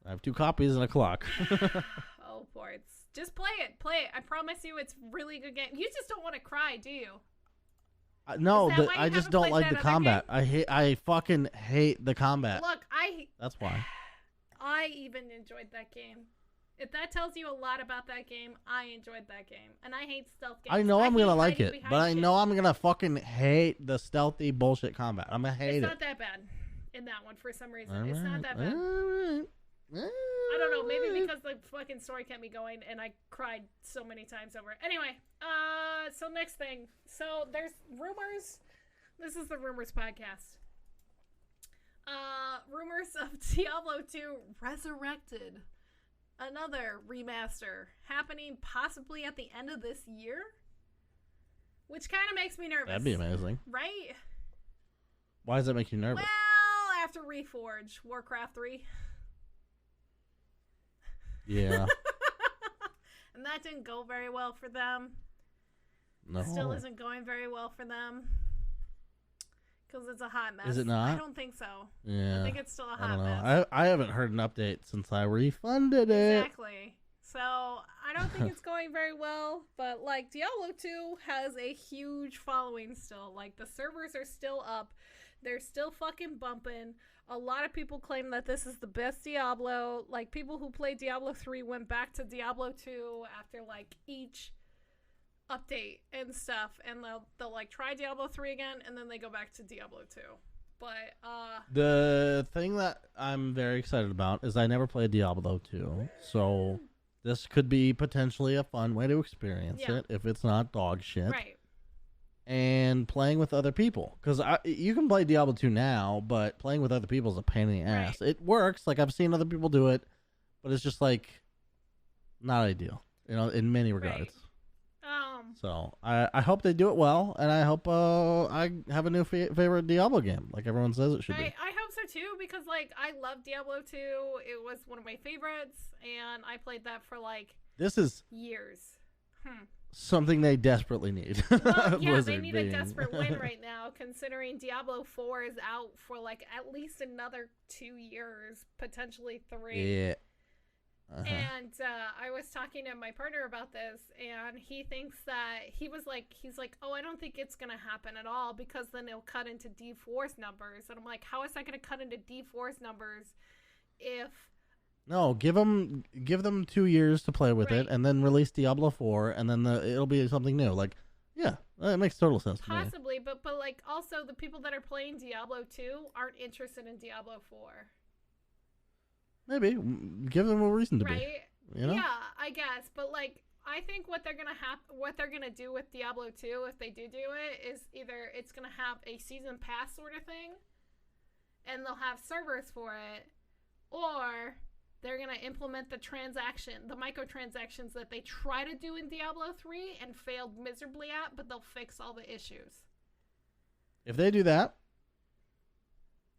I have 2 copies and a clock. Oh, Portz. Just play it. I promise you it's really good game. You just don't want to cry, do you? No, I just don't like the combat. Game? I fucking hate the combat. Look, That's why. I even enjoyed that game. If that tells you a lot about that game, I enjoyed that game. And I hate stealth games. I know I'm going to like it, but I know I'm going to fucking hate the stealthy bullshit combat. I'm going to hate it. It's not that bad in that one for some reason. It's not that bad. I don't know, maybe because the fucking story kept me going and I cried so many times over it. Anyway, so next thing. So there's rumors. This is the Rumors podcast. Rumors of Diablo 2 Resurrected. Another remaster happening possibly at the end of this year. Which kind of makes me nervous. That'd be amazing. Right? Why does that make you nervous? Well, after Reforged, Warcraft 3. Yeah. And that didn't go very well for them. No. Still isn't going very well for them. Because it's a hot mess. Is it not? I don't think so. Yeah. I think it's still a hot I don't mess. know. I haven't heard an update since I refunded it. Exactly. So I don't think it's going very well. But like Diablo 2 has a huge following still. Like the servers are still up. They're still fucking bumping. A lot of people claim that this is the best Diablo. Like, people who played Diablo 3 went back to Diablo 2 after, like, each update and stuff. And they'll like, try Diablo 3 again, and then they go back to Diablo 2. But, the thing that I'm very excited about is I never played Diablo 2. So, this could be potentially a fun way to experience it if it's not dog shit. Right. And playing with other people, because you can play Diablo 2 now, but playing with other people is a pain in the ass. Right. It works, like I've seen other people do it, but it's just like not ideal, in many regards. Right. So I hope they do it well, and I hope I have a new favorite Diablo game, like everyone says it should be. I hope so too, because like I love Diablo 2. It was one of my favorites, and I played that for like years. Something they desperately need. Well, yeah, they need a desperate win right now, considering Diablo 4 is out for like at least another 2 years, potentially 3. Yeah. And I was talking to my partner about this, and he thinks that he's like, oh, I don't think it's gonna happen at all, because then it'll cut into D4's numbers. And I'm like, how is that gonna cut into D4's numbers if... No, give them 2 years to play with it, and then release Diablo 4, and then it'll be something new. Like, yeah, that makes total sense to me. Possibly, but like also the people that are playing Diablo 2 aren't interested in Diablo 4. Maybe give them a reason to be. Right? You know? Yeah, I guess, but like I think what they're gonna do with Diablo 2, if they do it, is either it's gonna have a season pass sort of thing, and they'll have servers for it, or they're going to implement the microtransactions that they try to do in Diablo 3 and failed miserably at, but they'll fix all the issues. If they do that,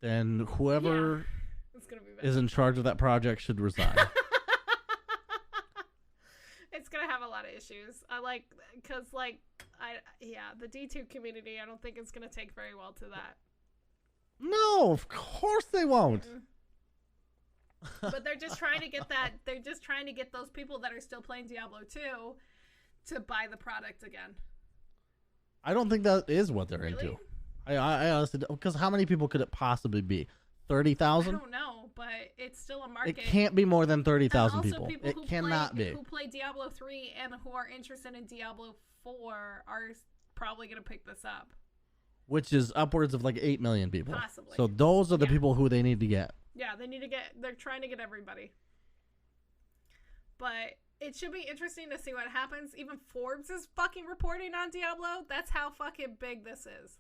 then whoever is in charge of that project should resign. It's going to have a lot of issues. The D2 community, I don't think it's going to take very well to that. No, of course they won't. Mm-mm. But they're just trying to get that. They're just trying to get those people that are still playing Diablo 2 to buy the product again. I don't think that is what they're really? into. I honestly don't, because how many people could it possibly be? 30,000? I don't know, but it's still a market. It can't be more than 30,000 people. People It cannot be. Who play Diablo 3 and who are interested in Diablo 4 are probably going to pick this up. Which is upwards of like 8 million people. Possibly. So those are the people who they need to get. Yeah, they're trying to get everybody. But it should be interesting to see what happens. Even Forbes is fucking reporting on Diablo. That's how fucking big this is.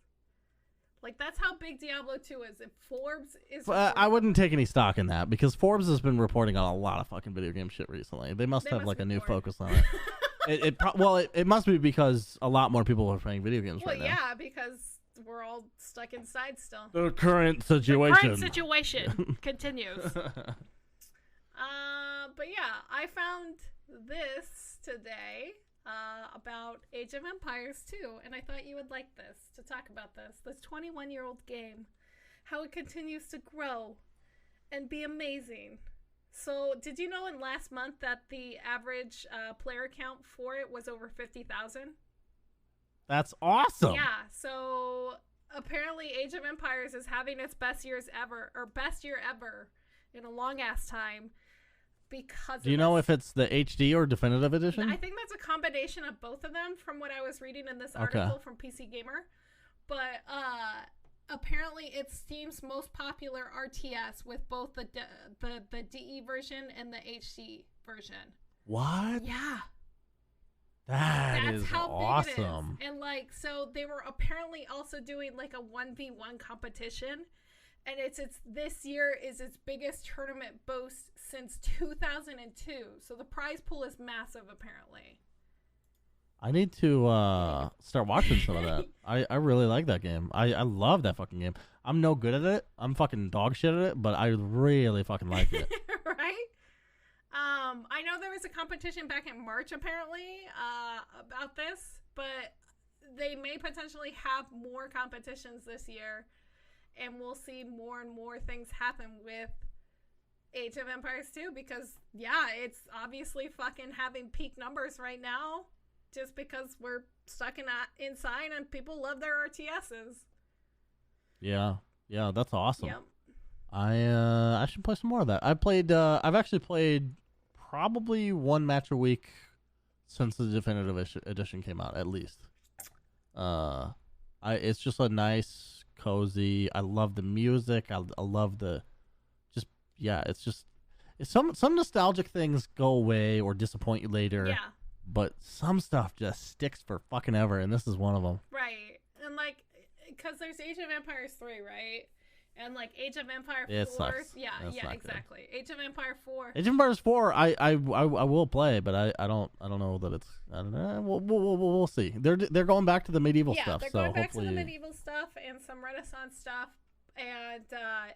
Like, that's how big Diablo 2 is. If Forbes is... I wouldn't take any stock in that, because Forbes has been reporting on a lot of fucking video game shit recently. They must have like a new focus on it. It must be because a lot more people are playing video games right now. Well, yeah, because we're all stuck inside still. The current situation. Continues. But yeah, I found this today about Age of Empires 2, and I thought you would like this, to talk about this 21-year-old game, how it continues to grow and be amazing. So, did you know in last month that the average player count for it was over 50,000? That's awesome. Yeah, so apparently Age of Empires is having its best year ever in a long ass time. Do you know if it's the HD or Definitive Edition? I think that's a combination of both of them from what I was reading in this article from PC Gamer. But apparently it's Steam's most popular RTS with both the DE version and the HD version. What? Yeah. That's how awesome. big it is. And like, so they were apparently also doing like a 1v1 competition. And this year is its biggest tournament boost since 2002. So the prize pool is massive, apparently. I need to start watching some of that. I really like that game. I love that fucking game. I'm no good at it. I'm fucking dog shit at it, but I really fucking like it. Right? I know there was a competition back in March, apparently, about this, but they may potentially have more competitions this year. And we'll see more and more things happen with Age of Empires 2 because, yeah, it's obviously fucking having peak numbers right now just because we're stuck inside and people love their RTSs. Yeah, that's awesome. Yep. I should play some more of that. I've actually played probably one match a week since the Definitive Edition came out, at least. It's just a nice, cozy. I love the music. I love some nostalgic things go away or disappoint you later. Yeah. But some stuff just sticks for fucking ever, and this is one of them. Right. And like, because there's Age of Empires 3, right? And like Age of Empire 4. It sucks. Yeah, exactly. Good. Age of Empire 4. Age of Empires 4, I will play, but I don't know that it's. I don't know. We'll see. They're going back to the medieval stuff. Yeah, they're going back to the medieval stuff and some Renaissance stuff, and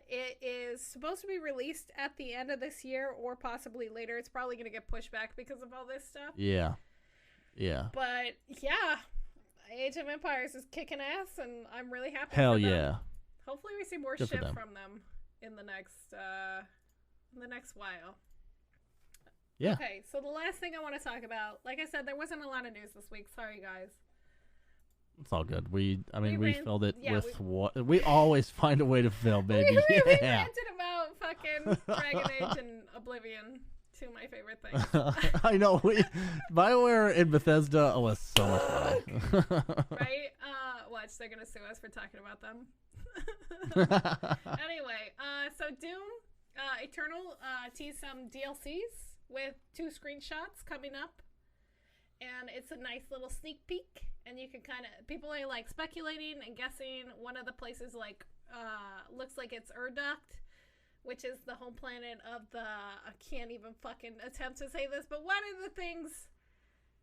it is supposed to be released at the end of this year or possibly later. It's probably going to get pushed back because of all this stuff. Yeah. But yeah, Age of Empires is kicking ass, and I'm really happy. Hell for them. Yeah. Hopefully we see more shit from them in the next while. Yeah. Okay, so the last thing I want to talk about, like I said, there wasn't a lot of news this week. Sorry, guys. It's all good. We filled it with what we always find a way to fill, baby. We ranted about fucking Dragon Age and Oblivion, two of my favorite things. I know. BioWare in Bethesda was so much fun. Right? Watch, they're gonna sue us for talking about them. Anyway, so Doom Eternal teased some DLCs with 2 screenshots coming up, and it's a nice little sneak peek, and you can people are like speculating and guessing. One of the places looks like it's Urduct, which is the home planet of I can't even fucking attempt to say this, but one of the things,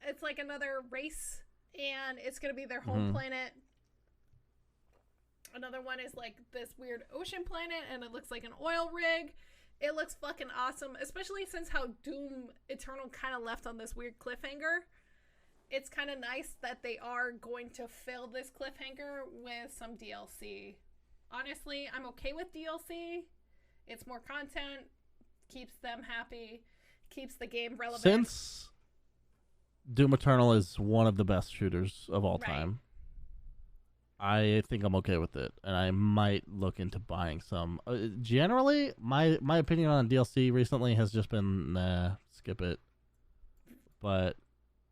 it's like another race, and it's gonna be their home planet. Another one is like this weird ocean planet, and it looks like an oil rig. It looks fucking awesome, especially since how Doom Eternal kind of left on this weird cliffhanger. It's kind of nice that they are going to fill this cliffhanger with some DLC. Honestly, I'm okay with DLC. It's more content, keeps them happy, keeps the game relevant. Since Doom Eternal is one of the best shooters of all time. I think I'm okay with it, and I might look into buying some. Generally, my opinion on DLC recently has just been nah, skip it. But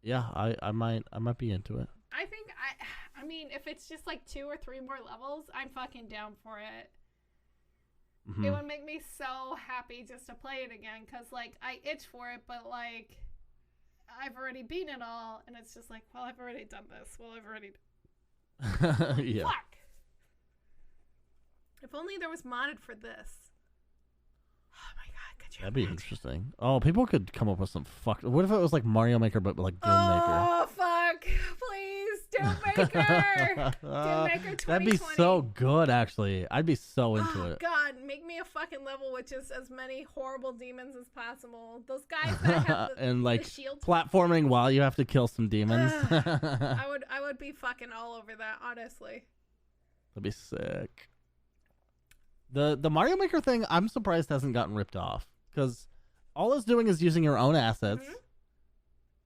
yeah, I might be into it. I mean, if it's just like 2 or 3 more levels, I'm fucking down for it. Mm-hmm. It would make me so happy just to play it again, because like I itch for it, but like I've already beaten it all, and it's just like, well, I've already done this. Well, I've already. Yeah. Fuck. If only there was modded for this. Oh my god, could you? That'd be interesting. Oh, people could come up with some fuck. What if it was like Mario Maker, but like Doom Maker? Oh fuck! Please, Doom Maker. Doom Maker 2020. That'd be so good, actually. I'd be so into it. God, make me a fucking level with just as many horrible demons as possible. Those guys that have and like the shield platforming while you have to kill some demons. I would be fucking all over that, honestly. That'd be sick. The Mario Maker thing, I'm surprised hasn't gotten ripped off, because all it's doing is using your own assets,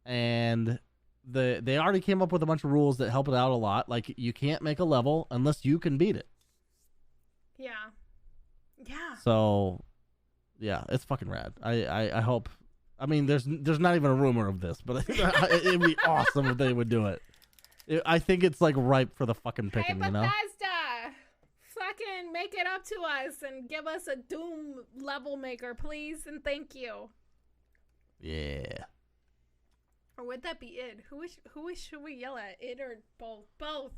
and they already came up with a bunch of rules that help it out a lot. Like, you can't make a level unless you can beat it. Yeah. So, yeah, it's fucking rad. I hope. I mean, there's not even a rumor of this, but it'd be awesome if they would do it. I think it's like ripe for the fucking picking, hey, you know? Bethesda, fucking make it up to us and give us a Doom level maker, please, and thank you. Yeah. Or would that be id? Who should we yell at? Id or both? Both.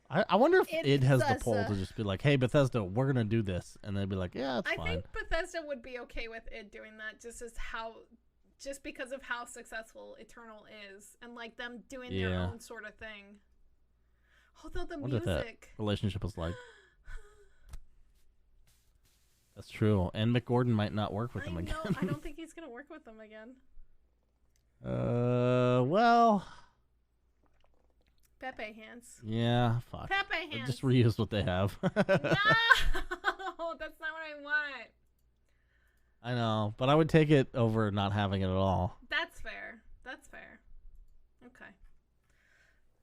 I wonder if id has the pull to just be like, hey, Bethesda, we're going to do this. And they'd be like, yeah, it's fine. I think Bethesda would be okay with id doing that just because of how successful Eternal is. And like them doing their own sort of thing. Although the music. What that relationship was like. That's true. And McGordon might not work with them again. I don't think he's going to work with them again. Well. Pepe hands. Yeah, fuck. Pepe hands. Just reuse what they have. No, that's not what I want. I know, but I would take it over not having it at all. That's fair. Okay.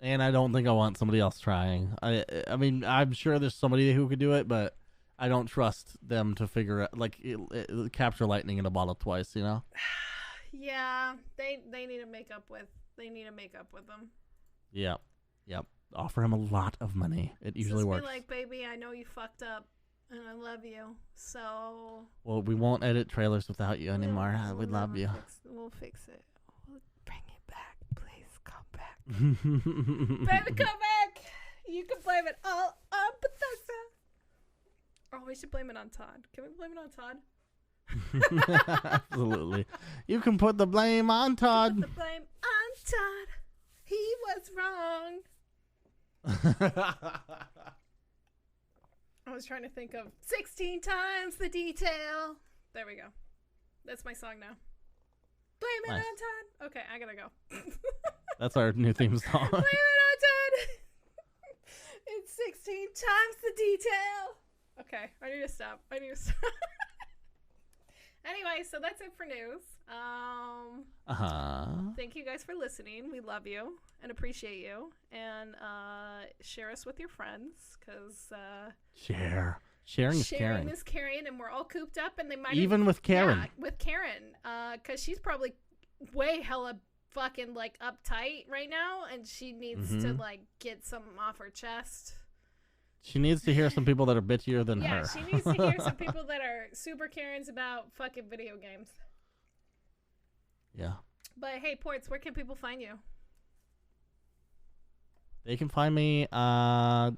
And I don't think I want somebody else trying. I mean, I'm sure there's somebody who could do it, but I don't trust them to figure out, like, capture lightning in a bottle twice, you know? Yeah, they need to make up with them. Yep. Offer him a lot of money. It usually works. Be like, baby, I know you fucked up, and I love you. So. Well, we won't edit trailers without you anymore. We love you. We'll fix it. We'll bring it back. Please come back. Baby, come back. You can blame it all on Bethesda. Oh, we should blame it on Todd. Can we blame it on Todd? Absolutely. You can put the blame on Todd. Put the blame on Todd. He was wrong. I was trying to think of 16 times the detail. There we go. That's my song now. Blame it on Todd. Okay, I gotta go. That's our new theme song. Blame it on Todd. It's 16 times the detail. Okay, I need to stop. Anyway, so that's it for news. Thank you guys for listening. We love you and appreciate you. And share us with your friends, because sharing is caring. Is caring, and we're all cooped up, and they might even with Karen. Yeah, with Karen, because she's probably way hella fucking like uptight right now, and she needs to like get something off her chest. She needs to hear some people that are bitchier than her. Yeah, she needs to hear some people that are super Karens about fucking video games. Yeah. But hey, Portz, where can people find you? They can find me at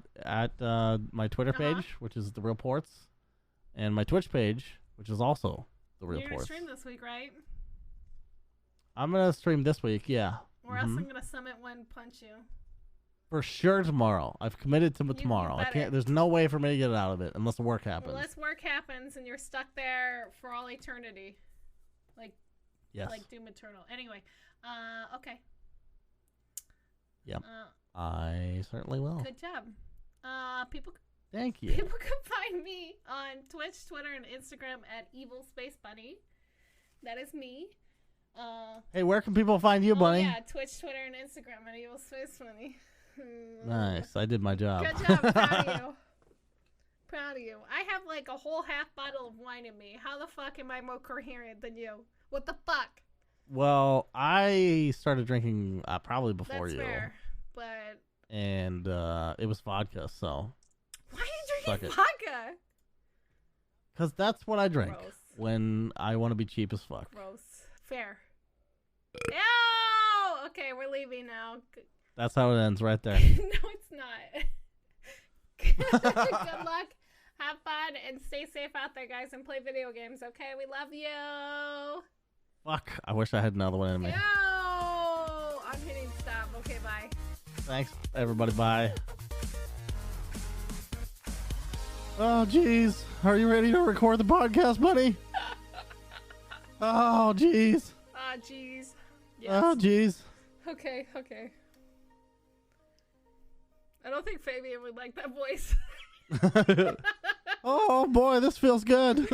my Twitter page, which is The Real Portz, and my Twitch page, which is also The Real Portz. You're going to stream this week, right? I'm going to stream this week, yeah. Or else I'm going to summon one punch you. For sure tomorrow. I've committed to tomorrow. I can't. There's no way for me to get out of it unless work happens. Unless work happens and you're stuck there for all eternity, like Doom Eternal. Anyway, okay. Yep. I certainly will. Good job. People. Thank you. People can find me on Twitch, Twitter, and Instagram at Evil Space Bunny. That is me. Hey, where can people find you, Bunny? Yeah, Twitch, Twitter, and Instagram at Evil Space Bunny. Nice. I did my job. Good job. Proud of you. Proud of you. I have like a whole half bottle of wine in me. How the fuck am I more coherent than you? What the fuck? Well, I started drinking probably before That's you. Fair, but... And it was vodka, so... Why are you drinking vodka? Because that's what I drink Gross. when I want to be cheap as fuck. Gross. Fair. Ew! Okay, we're leaving now. That's how it ends right there. No, it's not. Good luck. Have fun and stay safe out there, guys, and play video games, okay? We love you. Fuck. I wish I had another one in me. Ew! I'm hitting stop. Okay, bye. Thanks, everybody. Bye. Oh, jeez. Are you ready to record the podcast, buddy? Oh, jeez. Ah, jeez. Yes. Oh, jeez. Okay. I don't think Fabian would like that voice. Oh, boy, this feels good.